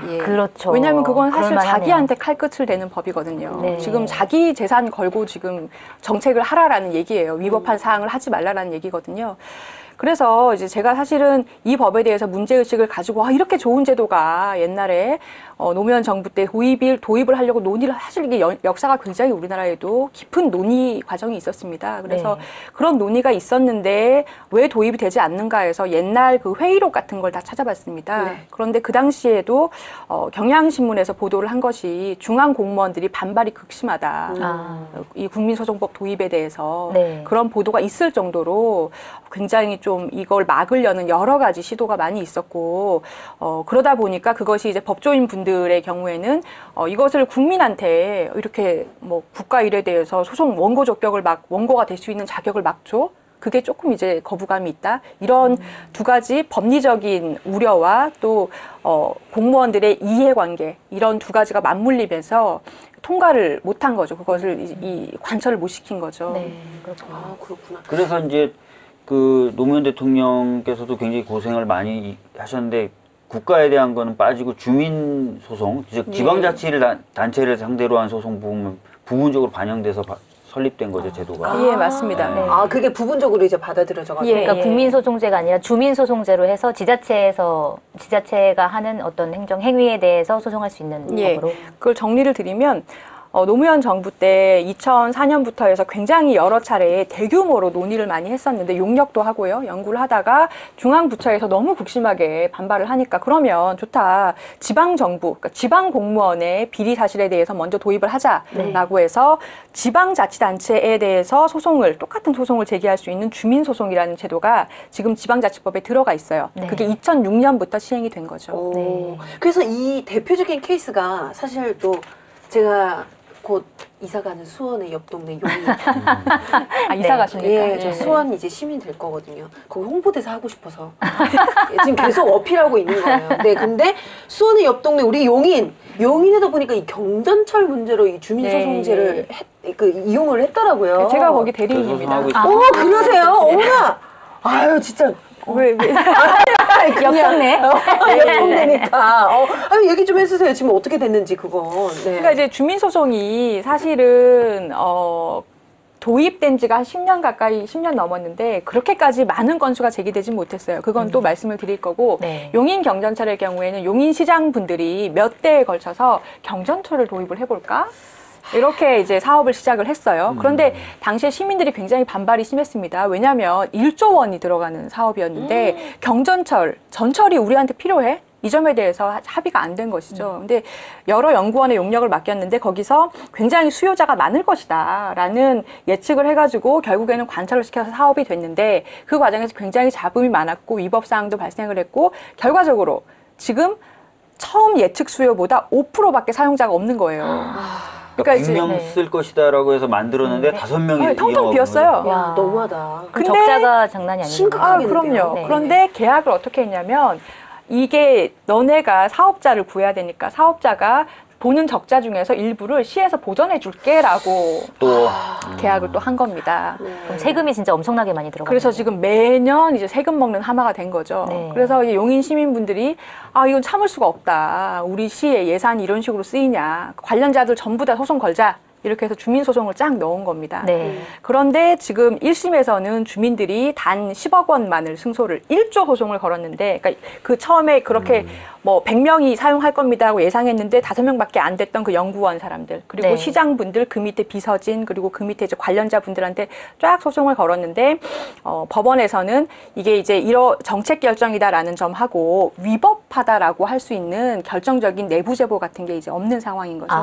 예. 그렇죠. 왜냐하면 그건 사실 그럴만하네요. 자기한테 칼끝을 대는 법이거든요. 네. 지금 자기 재산 걸고 지금 정책을 하라라는 얘기예요. 위법한 사항을 하지 말라라는 얘기거든요. 그래서 이제 제가 사실은 이 법에 대해서 문제의식을 가지고 이렇게 좋은 제도가 옛날에 노무현 정부 때 도입을 하려고 논의를 사실 이게 역사가 굉장히 우리나라에도 깊은 논의 과정이 있었습니다. 그래서 네. 그런 논의가 있었는데 왜 도입이 되지 않는가 해서 옛날 그 회의록 같은 걸 다 찾아봤습니다. 네. 그런데 그 당시에도 경향신문에서 보도를 한 것이 중앙 공무원들이 반발이 극심하다. 이 국민소송법 도입에 대해서 네. 그런 보도가 있을 정도로 굉장히 좀 이걸 막으려는 여러 가지 시도가 많이 있었고, 그러다 보니까 그것이 이제 법조인 분들의 경우에는 이것을 국민한테 이렇게 뭐 국가 일에 대해서 소송 원고 적격을 원고가 될 수 있는 자격을 막 줘? 그게 조금 이제 거부감이 있다. 이런 두 가지 법리적인 우려와 또 공무원들의 이해관계, 이런 두 가지가 맞물리면서 통과를 못한 거죠. 그것을 이 관철을 못 시킨 거죠. 네, 그렇구나. 그렇구나. 그래서 이제 그 노무현 대통령께서도 굉장히 고생을 많이 하셨는데, 국가에 대한 거는 빠지고 주민 소송, 즉 지방자치를 단체를 상대로 한 소송 부분적으로 반영돼서 설립된 거죠, 제도가. 예, 맞습니다. 네. 그게 부분적으로 이제 받아들여져가지고. 예. 그러니까 국민소송제가 아니라 주민소송제로 해서 지자체가 하는 어떤 행위에 대해서 소송할 수 있는 예. 법으로. 그걸 정리를 드리면 노무현 정부 때 2004년부터 해서 굉장히 여러 차례 대규모로 논의를 많이 했었는데, 용역도 하고요, 연구를 하다가 중앙부처에서 너무 극심하게 반발을 하니까, 그러면 좋다, 지방정부, 그러니까 지방공무원의 비리 사실에 대해서 먼저 도입을 하자라고 해서 지방자치단체에 대해서 똑같은 소송을 제기할 수 있는 주민소송이라는 제도가 지금 지방자치법에 들어가 있어요. 네. 그게 2006년부터 시행이 된 거죠. 네. 그래서 이 대표적인 케이스가 사실 또 제가 곧 이사 가는 수원의 옆 동네 용인. 이사 가시니까. 예, 저 수원 이제 시민 될 거거든요. 거기 홍보대사 하고 싶어서 지금 계속 어필하고 있는 거예요. 네, 근데 수원의 옆 동네 우리 용인에다 보니까 이 경전철 문제로 이 주민소송제를 이용을 했더라고요. 제가 거기 대리인입니다. 그러세요? 어머나. 아유 진짜. 왜? 역겹네. 역겹네니까. 얘기 좀 해주세요. 지금 어떻게 됐는지 그건. 네. 그러니까 이제 주민소송이 사실은 도입된 지가 한 10년 가까이, 10년 넘었는데 그렇게까지 많은 건수가 제기되진 못했어요. 그건 또 말씀을 드릴 거고, 네. 용인 경전철의 경우에는 용인시장 분들이 몇 대에 걸쳐서 경전철을 도입을 해볼까? 이렇게 이제 사업을 시작을 했어요. 그런데 당시에 시민들이 굉장히 반발이 심했습니다. 왜냐하면 1조 원이 들어가는 사업이었는데 전철이 우리한테 필요해? 이 점에 대해서 합의가 안 된 것이죠. 근데 여러 연구원의 용역을 맡겼는데 거기서 굉장히 수요자가 많을 것이다 라는 예측을 해가지고 결국에는 관철을 시켜서 사업이 됐는데, 그 과정에서 굉장히 잡음이 많았고 위법사항도 발생을 했고, 결과적으로 지금 처음 예측 수요보다 5%밖에 사용자가 없는 거예요. 그러니까 100명 쓸 것이다라고 해서 만들었는데 5명이 텅텅 비었어요. 야, 너무하다. 근데 적자가 장난이 아니에요. 심각하게 그럼요. 네. 그런데 계약을 어떻게 했냐면 이게 너네가 사업자를 구해야 되니까 사업자가 보는 적자 중에서 일부를 시에서 보전해 줄게라고 또 계약을 또 한 겁니다. 그럼 세금이 진짜 엄청나게 많이 들어가요. 그래서 지금 매년 이제 세금 먹는 하마가 된 거죠. 네. 그래서 이 용인 시민분들이 이건 참을 수가 없다. 우리 시의 예산이 이런 식으로 쓰이냐. 관련자들 전부 다 소송 걸자. 이렇게 해서 주민소송을 쫙 넣은 겁니다. 네. 그런데 지금 1심에서는 주민들이 단 10억 원만을 승소를 1조 소송을 걸었는데, 그러니까 그 처음에 그렇게 뭐 100명이 사용할 겁니다 하고 예상했는데 5명밖에 안 됐던 그 연구원 사람들, 그리고 네. 시장분들, 그 밑에 비서진, 그리고 그 밑에 이제 관련자분들한테 쫙 소송을 걸었는데, 법원에서는 이게 이제 정책 결정이다라는 점하고 위법하다라고 할 수 있는 결정적인 내부 제보 같은 게 이제 없는 상황인 거죠.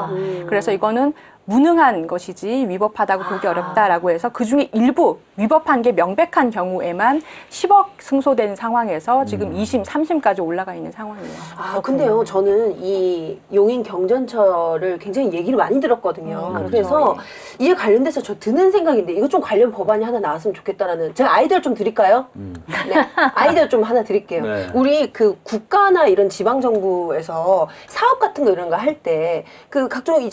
그래서 이거는 무능한 것이지 위법하다고 보기 어렵다라고 해서 그중에 일부 위법한 게 명백한 경우에만 10억 승소된 상황에서 지금 2심, 3심까지 올라가 있는 상황이에요. 근데요, 저는 이 용인 경전철을 굉장히 얘기를 많이 들었거든요. 그래서 이에 관련돼서 저 드는 생각인데 이거 좀 관련 법안이 하나 나왔으면 좋겠다라는, 제가 아이디어 좀 드릴까요? 네, 아이디어 좀 하나 드릴게요. 네. 우리 그 국가나 이런 지방정부에서 사업 같은 거 이런 거 할 때 그 각종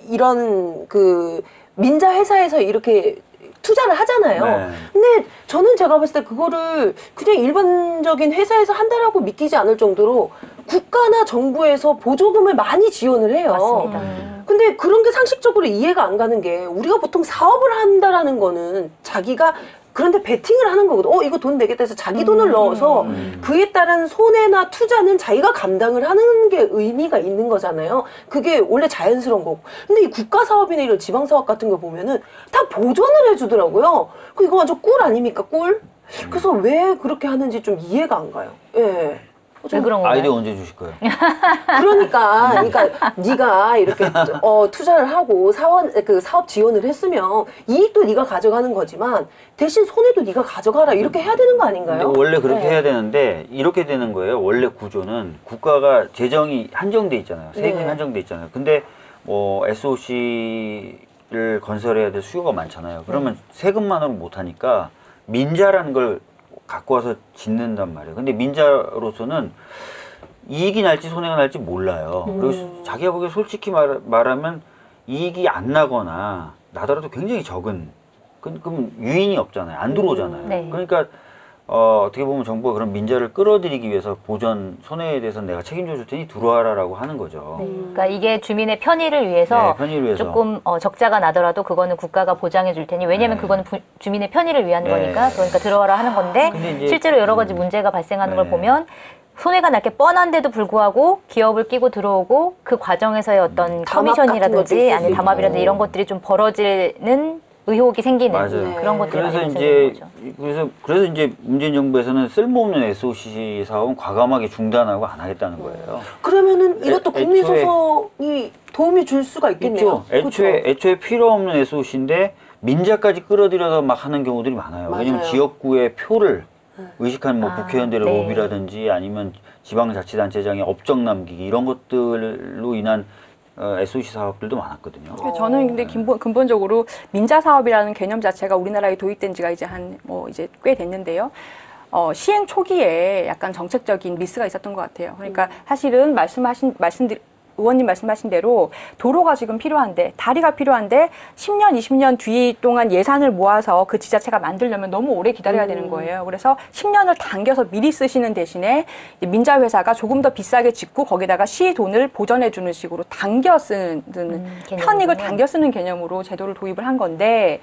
이런 그 민자 회사에서 이렇게 투자를 하잖아요. 네. 근데 저는 제가 봤을 때 그거를 그냥 일반적인 회사에서 한다라고 믿기지 않을 정도로 국가나 정부에서 보조금을 많이 지원을 해요. 맞습니다. 근데 그런 게 상식적으로 이해가 안 가는 게, 우리가 보통 사업을 한다라는 거는 자기가 그런데 베팅을 하는 거거든. 이거 돈 내겠다 해서 자기 돈을 넣어서 그에 따른 손해나 투자는 자기가 감당을 하는 게 의미가 있는 거잖아요. 그게 원래 자연스러운 거고. 근데 이 국가 사업이나 이런 지방 사업 같은 거 보면은 다 보전을 해주더라고요. 이거 완전 꿀 아닙니까, 꿀? 그래서 왜 그렇게 하는지 좀 이해가 안 가요. 예. 왜 그런 건가요? 아이디어 언제 주실 거예요? 그러니까 네가 이렇게 투자를 하고 사업 지원을 했으면 이익도 네가 가져가는 거지만 대신 손해도 네가 가져가라, 이렇게 해야 되는 거 아닌가요? 근데 원래 그렇게 해야 되는데 이렇게 되는 거예요. 원래 구조는 국가가 재정이 한정돼 있잖아요. 세금이 한정돼 있잖아요. 근데 뭐 SOC를 건설해야 될 수요가 많잖아요. 그러면 세금만으로 못 하니까 민자라는 걸 갖고 와서 짓는단 말이에요. 근데 민자로서는 이익이 날지 손해가 날지 몰라요. 그리고 자기가 보기에 솔직히 말하면 이익이 안 나거나 나더라도 굉장히 적은, 그럼 유인이 없잖아요. 안 들어오잖아요. 네. 그러니까 어떻게 보면 정부가 그런 민자를 끌어들이기 위해서 보전 손해에 대해서는 내가 책임져 줄 테니 들어와라라고 하는 거죠. 그러니까 이게 주민의 편의를 위해서, 네, 편의를 위해서. 조금 적자가 나더라도 그거는 국가가 보장해 줄 테니, 왜냐면 네. 그거는 주민의 편의를 위한 네. 거니까, 그러니까 들어와라 하는 건데, 근데 이제 실제로 여러 가지 문제가 발생하는 걸 네. 보면 손해가 날 게 뻔한데도 불구하고 기업을 끼고 들어오고 그 과정에서의 어떤 담합 같은 것도 커미션이라든지 있을 수 아니면 있고. 담합이라든지 이런 것들이 좀 벌어지는 의혹이 생기는 맞아요. 그런 것들이 그래서 많이 이제 거죠. 그래서 이제 문재인 정부에서는 쓸모없는 SOC 사업은 과감하게 중단하고 안 하겠다는 거예요. 그러면은 이것도 애초에- 국민소송이 도움이 줄 수가 있겠네요. 있죠. 애초에 필요 없는 SOC인데 민자까지 끌어들여서 막 하는 경우들이 많아요. 왜냐면 맞아요. 지역구의 표를 의식한 뭐 국회의원들의 네. 로비라든지 아니면 지방자치단체장의 업적 남기기 이런 것들로 인한 SOC 사업들도 많았거든요. 저는 근데 근본적으로 민자 사업이라는 개념 자체가 우리나라에 도입된 지가 이제 이제 꽤 됐는데요. 시행 초기에 약간 정책적인 미스가 있었던 것 같아요. 그러니까 사실은 의원님 말씀하신 대로 도로가 지금 필요한데, 다리가 필요한데 10년, 20년 뒤 동안 예산을 모아서 그 지자체가 만들려면 너무 오래 기다려야 되는 거예요. 그래서 10년을 당겨서 미리 쓰시는 대신에 민자 회사가 조금 더 비싸게 짓고 거기다가 시 돈을 보전해 주는 식으로 당겨 쓰는 편익을 당겨 쓰는 개념으로 제도를 도입을 한 건데,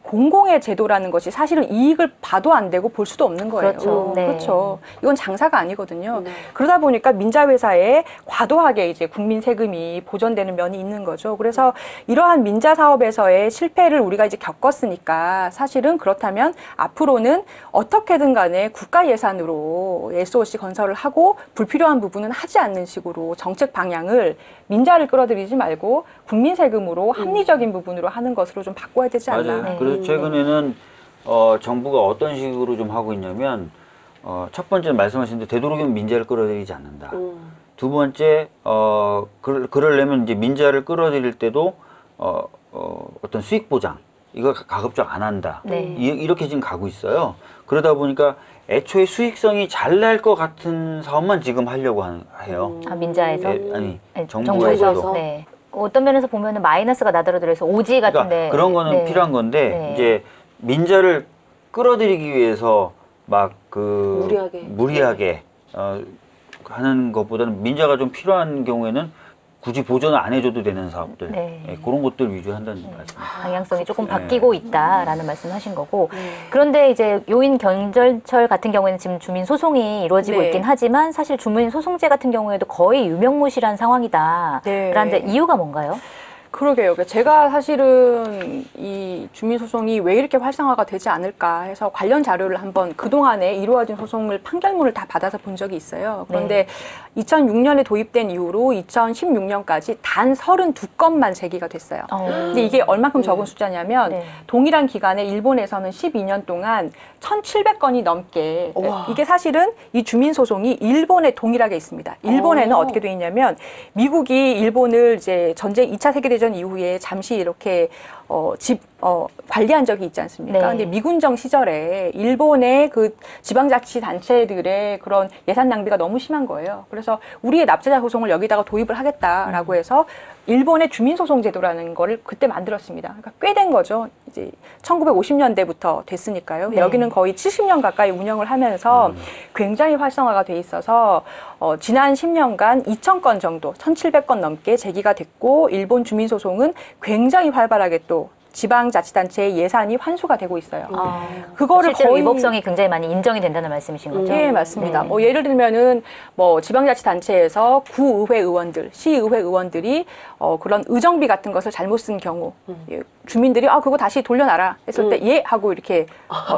공공의 제도라는 것이 사실은 이익을 봐도 안 되고 볼 수도 없는 거예요. 그렇죠. 네. 그렇죠. 이건 장사가 아니거든요. 네. 그러다 보니까 민자회사에 과도하게 이제 국민 세금이 보전되는 면이 있는 거죠. 그래서 이러한 민자 사업에서의 실패를 우리가 이제 겪었으니까, 사실은 그렇다면 앞으로는 어떻게든 간에 국가 예산으로 SOC 건설을 하고 불필요한 부분은 하지 않는 식으로 정책 방향을 민자를 끌어들이지 말고 국민 세금으로 합리적인 부분으로 하는 것으로 좀 바꿔야 되지 않나. 맞아요. 그래서 최근에는 정부가 어떤 식으로 좀 하고 있냐면 첫 번째는 말씀하신 대로 되도록이면 민자를 끌어들이지 않는다. 두 번째, 그러려면 이제 민자를 끌어들일 때도 어떤 수익 보장, 이거 가급적 안 한다. 네. 이렇게 지금 가고 있어요. 그러다 보니까 애초에 수익성이 잘 날 것 같은 사업만 지금 하려고 해요. 아, 민자에서? 아니, 네, 정부에서도. 네. 어떤 면에서 보면은 마이너스가 나더라도 오지 같은데. 그러니까 그런 거는 네. 필요한 건데, 네. 이제 민자를 끌어들이기 위해서 막 무리하게 하는 것보다는 민자가 좀 필요한 경우에는 굳이 보전을 안 해줘도 되는 사업들, 네. 예, 그런 것들 위주로 한다는 말씀입니다. 방향성이 조금 네. 바뀌고 있다라는 말씀하신 거고, 그런데 이제 요인 경절철 같은 경우에는 지금 주민 소송이 이루어지고 네. 있긴 하지만 사실 주민 소송제 같은 경우에도 거의 유명무실한 상황이다. 네. 라는데 이유가 뭔가요? 그러게요. 제가 사실은 이 주민소송이 왜 이렇게 활성화가 되지 않을까 해서 관련 자료를 한번 그동안에 이루어진 소송을 판결문을 다 받아서 본 적이 있어요. 그런데 2006년에 도입된 이후로 2016년까지 단 32건만 제기가 됐어요. 근데 이게 얼마큼 적은 숫자냐면 네. 동일한 기간에 일본에서는 12년 동안 1,700건이 넘게 이게 사실은 이 주민소송이 일본에 동일하게 있습니다. 일본에는 어떻게 돼 있냐면 미국이 일본을 이제 전쟁 2차 세계대전 이후에 잠시 이렇게 관리한 적이 있지 않습니까? 네. 근데 미군정 시절에 일본의 그 지방자치단체들의 그런 예산 낭비가 너무 심한 거예요. 그래서 우리의 납세자 소송을 여기다가 도입을 하겠다라고 해서 일본의 주민소송제도라는 거를 그때 만들었습니다. 그러니까 꽤 된 거죠. 이제 1950년대부터 됐으니까요. 네. 여기는 거의 70년 가까이 운영을 하면서 굉장히 활성화가 돼 있어서 지난 10년간 2,000건 정도, 1,700건 넘게 제기가 됐고 일본 주민소송은 굉장히 활발하게 또 지방자치단체의 예산이 환수가 되고 있어요. 그거를 실제로 거의 위법성이 굉장히 많이 인정이 된다는 말씀이신 거죠? 네, 맞습니다. 네. 뭐 예를 들면은 뭐 지방자치단체에서 구의회 의원들, 시의회 의원들이 그런 의정비 같은 것을 잘못 쓴 경우 예, 주민들이 그거 다시 돌려놔라 했을 때 예 하고 이렇게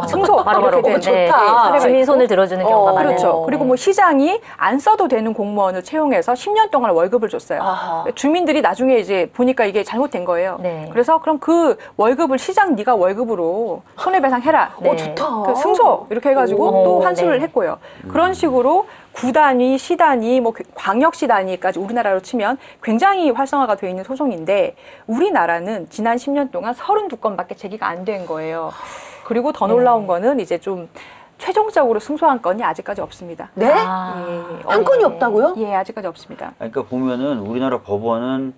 승소 바로바로 이렇게 되는 좋다. 주민 손을 들어주는 경우가 많아요. 그렇죠. 그리고 뭐 시장이 안 써도 되는 공무원을 채용해서 10년 동안 월급을 줬어요. 아하. 주민들이 나중에 이제 보니까 이게 잘못된 거예요. 네. 그래서 그럼 그 월급을 시장 네가 월급으로 손해배상해라. 네. 좋다. 그 승소 이렇게 해가지고 오, 또 환수를 네. 했고요. 그런 식으로 구단위, 시단위, 뭐 광역시 단위까지 우리나라로 치면 굉장히 활성화가 되어 있는 소송인데 우리나라는 지난 10년 동안 32건밖에 제기가 안 된 거예요. 그리고 더 놀라운 거는 이제 좀 최종적으로 승소한 건이 아직까지 없습니다. 네? 예. 한 건이 없다고요? 예, 아직까지 없습니다. 그러니까 보면은 우리나라 법원은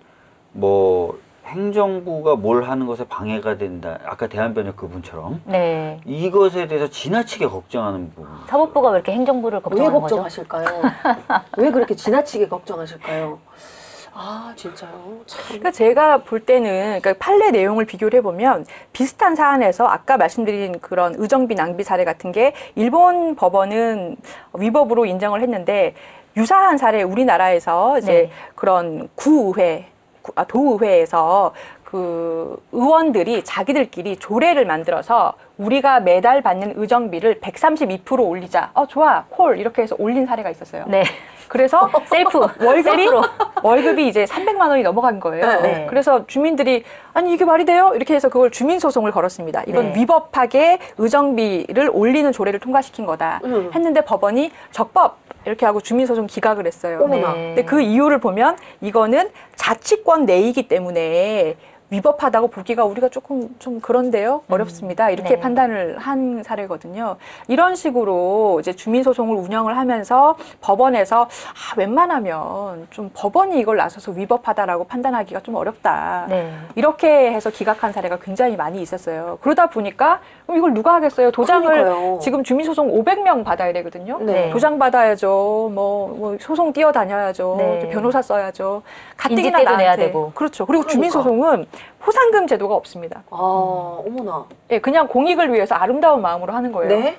뭐 행정부가 뭘 하는 것에 방해가 된다. 아까 대한변협 그분처럼 네. 이것에 대해서 지나치게 걱정하는 부분. 사법부가 왜 이렇게 행정부를 왜 걱정하는 거죠? 걱정하실까요? 왜 그렇게 지나치게 걱정하실까요? 아, 진짜요? 참. 그러니까 제가 볼 때는 그러니까 판례 내용을 비교를 해보면 비슷한 사안에서 아까 말씀드린 그런 의정비 낭비 사례 같은 게 일본 법원은 위법으로 인정을 했는데 유사한 사례 우리나라에서 이제 네. 그런 도의회에서 그 의원들이 자기들끼리 조례를 만들어서 우리가 매달 받는 의정비를 132% 올리자. 좋아. 콜. 이렇게 해서 올린 사례가 있었어요. 네. 그래서 셀프. 셀프로. 월급이 이제 300만 원이 넘어간 거예요. 네. 그래서 주민들이 아니 이게 말이 돼요? 이렇게 해서 그걸 주민소송을 걸었습니다. 이건 네. 위법하게 의정비를 올리는 조례를 통과시킨 거다. 했는데 법원이 적법 이렇게 하고 주민소송 기각을 했어요. 어머나. 네. 근데 그 이유를 보면 이거는 자치권 내이기 때문에 위법하다고 보기가 우리가 조금 좀 그런데요. 어렵습니다. 이렇게 네. 판단을 한 사례거든요. 이런 식으로 이제 주민소송을 운영을 하면서 법원에서 웬만하면 좀 법원이 이걸 나서서 위법하다라고 판단하기가 좀 어렵다. 네. 이렇게 해서 기각한 사례가 굉장히 많이 있었어요. 그러다 보니까 그럼 이걸 누가 하겠어요? 도장을 그러니까요. 지금 주민소송 500명 받아야 되거든요. 네. 도장 받아야죠. 뭐 소송 뛰어다녀야죠. 네. 변호사 써야죠. 가뜩이나 인지대도 나한테. 내야 되고. 그렇죠. 그리고 그러니까. 주민소송은 포상금 제도가 없습니다. 어머나. 예, 그냥 공익을 위해서 아름다운 마음으로 하는 거예요. 네?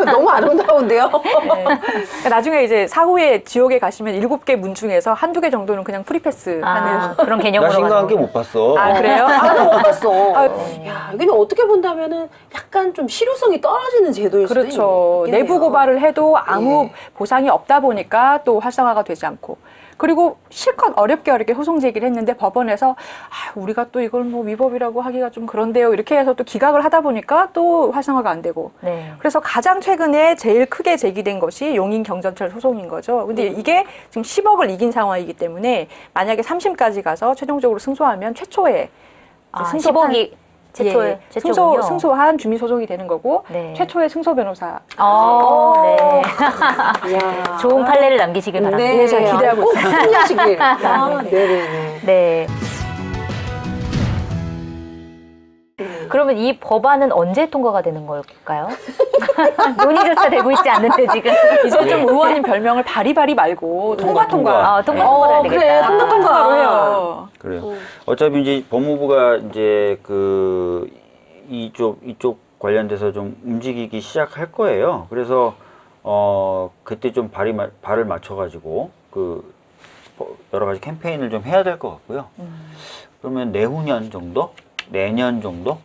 너무 아름다운데요? 네. 그러니까 나중에 이제 사후에 지옥에 가시면 7개 문 중에서 한두 개 정도는 그냥 프리패스 하는. 그런 나 개념으로 신과 가는 함께 거. 못 봤어. 그래요? 나도 못 봤어. 아, 야, 이게 어떻게 본다면은 약간 좀 실효성이 떨어지는 제도일 수도 그렇죠. 있겠네요. 내부 고발을 해도 아무 예. 보상이 없다 보니까 또 활성화가 되지 않고. 그리고 실컷 어렵게 소송 제기를 했는데 법원에서 우리가 또 이걸 뭐 위법이라고 하기가 좀 그런데요. 이렇게 해서 또 기각을 하다 보니까 또 활성화가 안 되고. 네. 네. 그래서 가장 최근에 제일 크게 제기된 것이 용인 경전철 소송인 거죠. 근데 이게 지금 10억을 이긴 상황이기 때문에 만약에 3심까지 가서 최종적으로 승소하면 최초의 10억이 최초의 최초군요. 승소한 주민 소송이 되는 거고 네. 최초의 승소 변호사. 네. 이야. 좋은 판례를 남기시길 바랍니다. 네, 제가 기대하고 꼭 있습니다. 승리하시길. 네네네. 네. 그러면 이 법안은 언제 통과가 되는 걸까요? 논의조차 되고 있지 않는데 지금. 이제 좀 의원님 별명을 바리바리 말고 통과. 통과를 해야 되겠다. 그래, 통과로 해요. 그래요. 어차피 이제 법무부가 이제 그 이쪽 관련돼서 좀 움직이기 시작할 거예요. 그래서 그때 좀 발을 맞춰가지고 그 여러 가지 캠페인을 좀 해야 될 것 같고요. 그러면 내후년 정도, 내년 정도.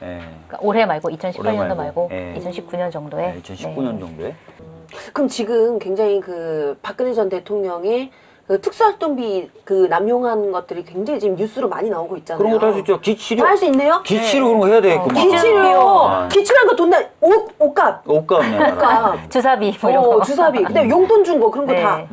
네. 그러니까 올해 말고 2018년도 말고 네. 2019년 정도에. 네, 2019년 정도에. 그럼 지금 굉장히 그 박근혜 전 대통령의 그 특수활동비 그 남용한 것들이 굉장히 지금 뉴스로 많이 나오고 있잖아요. 그런 것도 할 수 있죠. 기치료. 할 수 있네요? 기치료 그런 거 해야 되겠구만. 기치료. 기치료한 거 돈 옷값. 옷값네. 옷값. 주사비 뭐 이런 거. 주사비. 근데 용돈 준 거 그런 거 네. 다.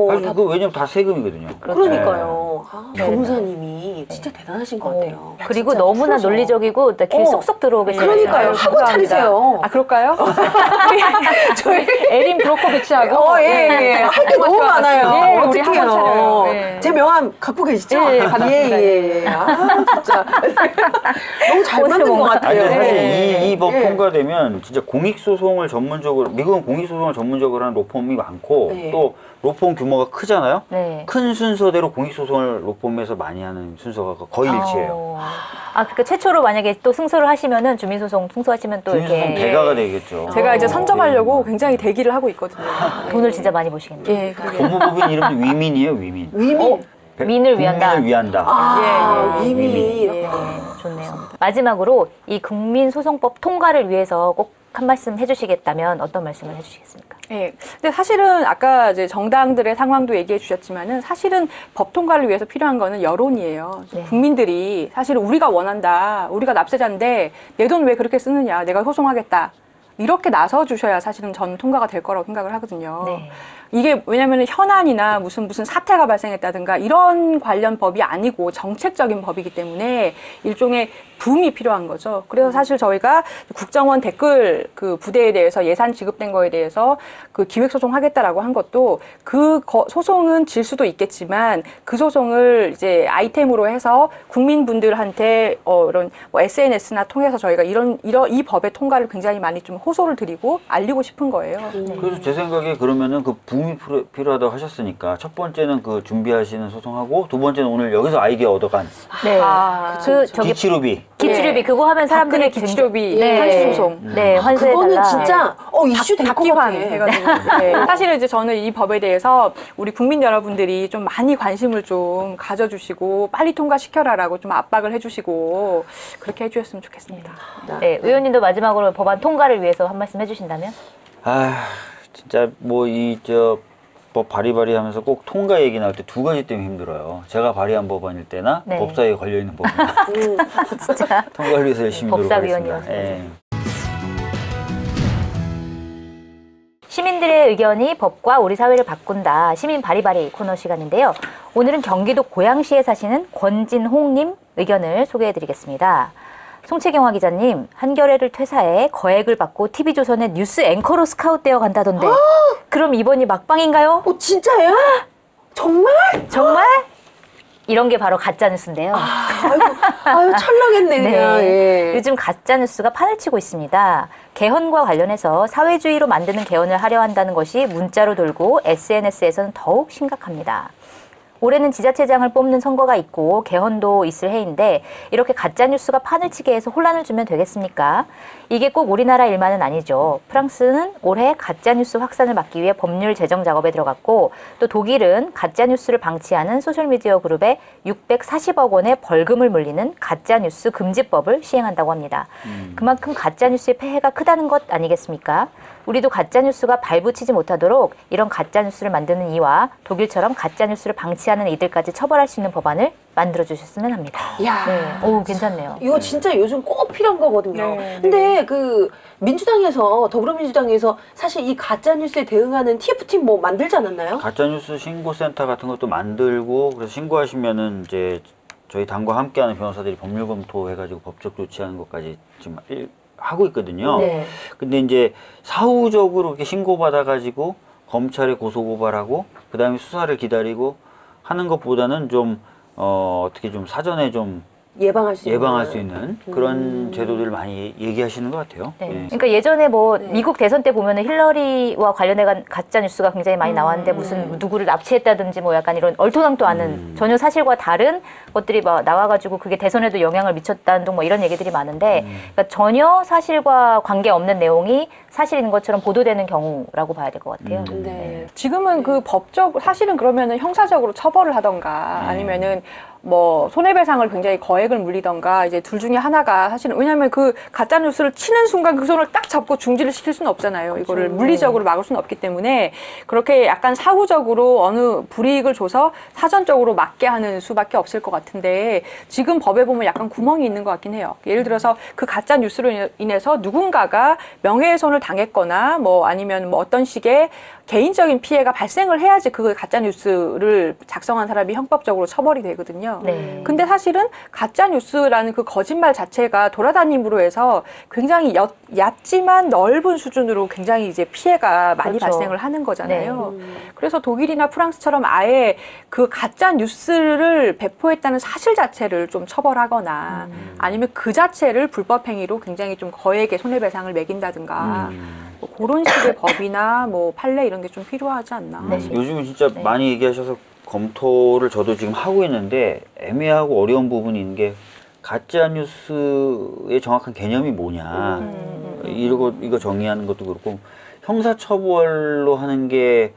사실 그거 왜냐면 다 세금이거든요. 그러니까요. 아, 네. 변호사님이 진짜 대단하신 것 같아요. 그리고 진짜 너무나 프로죠. 논리적이고 귀에 쏙쏙 들어오게 그러니까요. 생겼어요. 하고 차리세요. 아, 그럴까요? 저희 에린 브로코비치하고 예. 할 게 너무 많아요. 예, 우리 한번 어떡해요. 차려요. 예. 제 명함 갖고 계시죠? 예, 받았습니다. 예. 아, 진짜. 너무 잘 만든 것 아니, 같아요. 사실 예. 이 법 예. 통과되면 진짜 공익소송을 전문적으로, 미국은 공익소송을 전문적으로 하는 로펌이 많고, 네. 또 로펌 규모가 크잖아요? 네. 큰 순서대로 공익소송을 로펌에서 많이 하는 순서가 거의 일치예요. 그러니까 최초로 만약에 또 승소를 하시면은 주민소송 승소하시면 또 주민소송 이렇게 대가가 되겠죠. 제가 이제 선점하려고 굉장히 대기를 하고 있거든요. 돈을 진짜 많이 버시겠네요. 예, 그러게. 법무법인 이름도 위민이에요, 위민. 위민. 민을 위한다. 국민을 위한다. 아, 예, 예. 위민. 네, 좋네요. 마지막으로 이 국민소송법 통과를 위해서 꼭 한 말씀 해주시겠다면 어떤 말씀을 해주시겠습니까? 예. 근데 사실은 아까 이제 정당들의 상황도 얘기해 주셨지만은 사실은 법 통과를 위해서 필요한 거는 여론이에요. 네. 국민들이 사실은 우리가 원한다. 우리가 납세자인데 내 돈 왜 그렇게 쓰느냐. 내가 소송하겠다. 이렇게 나서 주셔야 사실은 전 통과가 될 거라고 생각을 하거든요. 네. 이게 왜냐하면 현안이나 무슨 사태가 발생했다든가 이런 관련 법이 아니고 정책적인 법이기 때문에 일종의 붐이 필요한 거죠. 그래서 사실 저희가 국정원 댓글 그 부대에 대해서 예산 지급된 거에 대해서 그 기획소송 하겠다라고 한 것도 그 소송은 질 수도 있겠지만 그 소송을 이제 아이템으로 해서 국민분들한테 이런 뭐 SNS나 통해서 저희가 이 법의 통과를 굉장히 많이 좀 호소를 드리고 알리고 싶은 거예요. 그래서 제 생각에 그러면은 그 붐이 필요하다고 하셨으니까 첫 번째는 그 준비하시는 소송하고 두 번째는 오늘 여기서 아이디어 얻어간 네. 그쵸. 기치료비. 기치료비 그거 하면 사람들이 박근혜 기치료비 네. 환수 소송. 네, 환수해달라. 그거는 진짜 이슈 될 것 같아. 박기환 해가지고. 네. 사실은 이제 저는 이 법에 대해서 우리 국민 여러분들이 좀 많이 관심을 좀 가져주시고 빨리 통과시켜라라고 좀 압박을 해주시고 그렇게 해주셨으면 좋겠습니다. 네, 의원님도 마지막으로 법안 통과를 위해서 한 말씀 해주신다면? 진짜 뭐 법 바리바리 하면서 꼭 통과 얘기 나올 때 두 가지 때문에 힘들어요. 제가 발의한 법안일 때나 네. 법사위에 걸려있는 법안. 진짜. 통과를 위해서 열심히 노력하겠습니다. 법사위원이어서. 예. 시민들의 의견이 법과 우리 사회를 바꾼다. 시민 바리바리 코너 시간인데요. 오늘은 경기도 고양시에 사시는 권진홍님 의견을 소개해드리겠습니다. 송채경화 기자님, 한겨레를 퇴사해 거액을 받고 TV조선의 뉴스 앵커로 스카웃되어 간다던데 그럼 이번이 막방인가요? 진짜예요? 정말? 정말? 이런 게 바로 가짜뉴스인데요. 아유, 철렁했네, 그냥. 네. 예. 요즘 가짜뉴스가 판을 치고 있습니다. 개헌과 관련해서 사회주의로 만드는 개헌을 하려 한다는 것이 문자로 돌고 SNS에서는 더욱 심각합니다. 올해는 지자체장을 뽑는 선거가 있고 개헌도 있을 해인데 이렇게 가짜뉴스가 판을 치게 해서 혼란을 주면 되겠습니까? 이게 꼭 우리나라 일만은 아니죠. 프랑스는 올해 가짜뉴스 확산을 막기 위해 법률 제정 작업에 들어갔고 또 독일은 가짜뉴스를 방치하는 소셜미디어 그룹에 640억 원의 벌금을 물리는 가짜뉴스 금지법을 시행한다고 합니다. 그만큼 가짜뉴스의 폐해가 크다는 것 아니겠습니까? 우리도 가짜뉴스가 발붙이지 못하도록 이런 가짜뉴스를 만드는 이와 독일처럼 가짜뉴스를 방치하는 이들까지 처벌할 수 있는 법안을 만들어 주셨으면 합니다. 야, 네. 오, 괜찮네요. 이거 진짜 요즘 꼭 필요한 거거든요. 네, 근데 그 민주당에서 더불어민주당에서 사실 이 가짜 뉴스에 대응하는 TF팀 뭐 만들지 않았나요? 가짜뉴스 신고센터 같은 것도 만들고 그래서 신고하시면은 이제 저희 당과 함께하는 변호사들이 법률 검토해가지고 법적 조치하는 것까지 지금 하고 있거든요. 네. 근데 이제 사후적으로 이렇게 신고받아가지고 검찰에 고소고발하고 그 다음에 수사를 기다리고 하는 것보다는 좀 어떻게 좀 사전에 좀 예방할 수 있는 그런 제도들을 많이 얘기하시는 것 같아요. 네. 예. 그러니까 예전에 뭐 네. 미국 대선 때 보면은 힐러리와 관련해 가짜 뉴스가 굉장히 많이 나왔는데 무슨 누구를 납치했다든지 뭐 약간 이런 얼토당토 않은 전혀 사실과 다른 것들이 막 나와가지고 그게 대선에도 영향을 미쳤다는 등 뭐 이런 얘기들이 많은데 그러니까 전혀 사실과 관계 없는 내용이 사실인 것처럼 보도되는 경우라고 봐야 될 것 같아요. 네. 지금은 그 법적 사실은 그러면은 형사적으로 처벌을 하던가 아니면은 뭐 손해배상을 굉장히 거액을 물리던가 이제 둘 중에 하나가 사실은 왜냐하면 그 가짜 뉴스를 치는 순간 그 손을 딱 잡고 중지를 시킬 수는 없잖아요. 이거를 물리적으로 막을 수는 없기 때문에 그렇게 약간 사후적으로 어느 불이익을 줘서 사전적으로 막게 하는 수밖에 없을 것 같은데 지금 법에 보면 약간 구멍이 있는 것 같긴 해요. 예를 들어서 그 가짜 뉴스로 인해서 누군가가 명예훼손을 당했거나 뭐 아니면 뭐 어떤 식의 개인적인 피해가 발생을 해야지 그 가짜 뉴스를 작성한 사람이 형법적으로 처벌이 되거든요. 네. 근데 사실은 가짜 뉴스라는 그 거짓말 자체가 돌아다님으로 해서 굉장히 얕지만 넓은 수준으로 굉장히 이제 피해가 많이 그렇죠. 발생을 하는 거잖아요. 그래서 독일이나 프랑스처럼 아예 그 가짜 뉴스를 배포했다는 사실 자체를 좀 처벌하거나 아니면 그 자체를 불법 행위로 굉장히 좀 거액의 손해배상을 매긴다든가 뭐 그런 식의 법이나 뭐 판례 이런 게 좀 필요하지 않나. 요즘은 진짜 많이 얘기하셔서 검토를 저도 지금 하고 있는데 애매하고 어려운 부분이 있는 게 가짜 뉴스의 정확한 개념이 뭐냐 이거 정의하는 것도 그렇고 형사처벌로 하는 게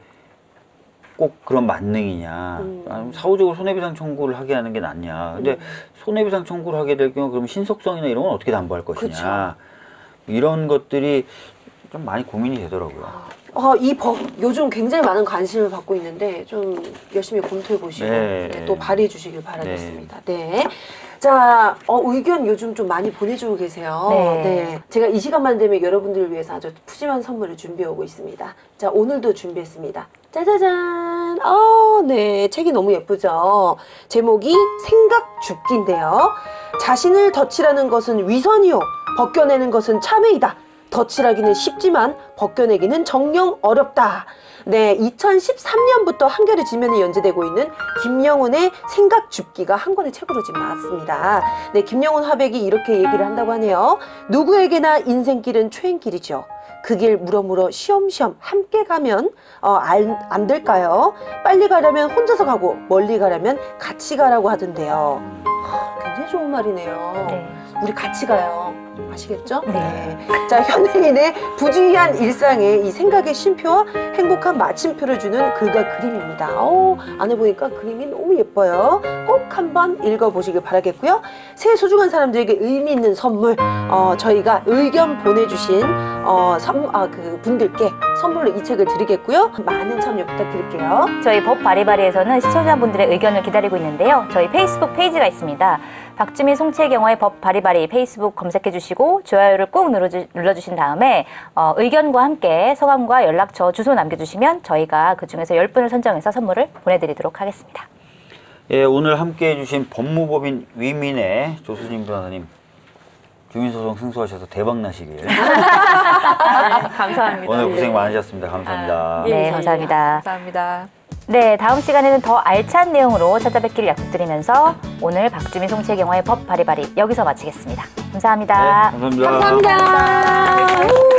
꼭 그런 만능이냐 아니면 사후적으로 손해배상 청구를 하게 하는 게 낫냐 근데 손해배상 청구를 하게 될 경우 그럼 신속성이나 이런 건 어떻게 담보할 것이냐 이런 것들이 좀 많이 고민이 되더라고요. 이 법 요즘 굉장히 많은 관심을 받고 있는데 좀 열심히 검토해 보시고 또 발의해 주시길 바라겠습니다. 네. 자, 의견 요즘 좀 많이 보내주고 계세요. 네. 제가 이 시간만 되면 여러분들을 위해서 아주 푸짐한 선물을 준비해 오고 있습니다. 자, 오늘도 준비했습니다. 짜자잔! 네. 책이 너무 예쁘죠? 제목이 생각 죽기인데요. 자신을 덧칠하는 것은 위선이요. 벗겨내는 것은 참회이다. 덧칠하기는 쉽지만 벗겨내기는 정녕 어렵다. 네, 2013년부터 한겨레 지면에 연재되고 있는 김영훈의 생각 줍기가 한 권의 책으로 지금 나왔습니다. 네, 김영훈 화백이 이렇게 얘기를 한다고 하네요. 누구에게나 인생길은 초행길이죠. 그 길 물어물어 쉬엄쉬엄 함께 가면 안 될까요? 빨리 가려면 혼자서 가고 멀리 가려면 같이 가라고 하던데요. 굉장히 좋은 말이네요. 네. 우리 같이 가요. 아시겠죠? 네. 자, 현대인의 부주의한 일상에 이 생각의 쉼표와 행복한 마침표를 주는 글과 그림입니다. 안에 보니까 그림이 너무 예뻐요. 꼭 한번 읽어보시길 바라겠고요. 새 소중한 사람들에게 의미 있는 선물, 저희가 의견 보내주신 그 분들께 선물로 이 책을 드리겠고요. 많은 참여 부탁드릴게요. 저희 법 바리바리에서는 시청자분들의 의견을 기다리고 있는데요. 저희 페이스북 페이지가 있습니다. 박주민 송채경화의 법 바리바리 페이스북 검색해 주시고 좋아요를 꾹 눌러주신 다음에 의견과 함께 성함과 연락처 주소 남겨주시면 저희가 그중에서 10분을 선정해서 선물을 보내드리도록 하겠습니다. 예, 오늘 함께해 주신 법무법인 위민의 조수진 변호사님 주민소송 승소하셔서 대박 나시길. 감사합니다. 오늘 고생 많으셨습니다. 감사합니다. 네, 감사합니다. 감사합니다. 네, 다음 시간에는 더 알찬 내용으로 찾아뵙기를 약속드리면서 오늘 박주민 송채경화의 법 바리바리 여기서 마치겠습니다. 감사합니다. 네, 감사합니다. 감사합니다.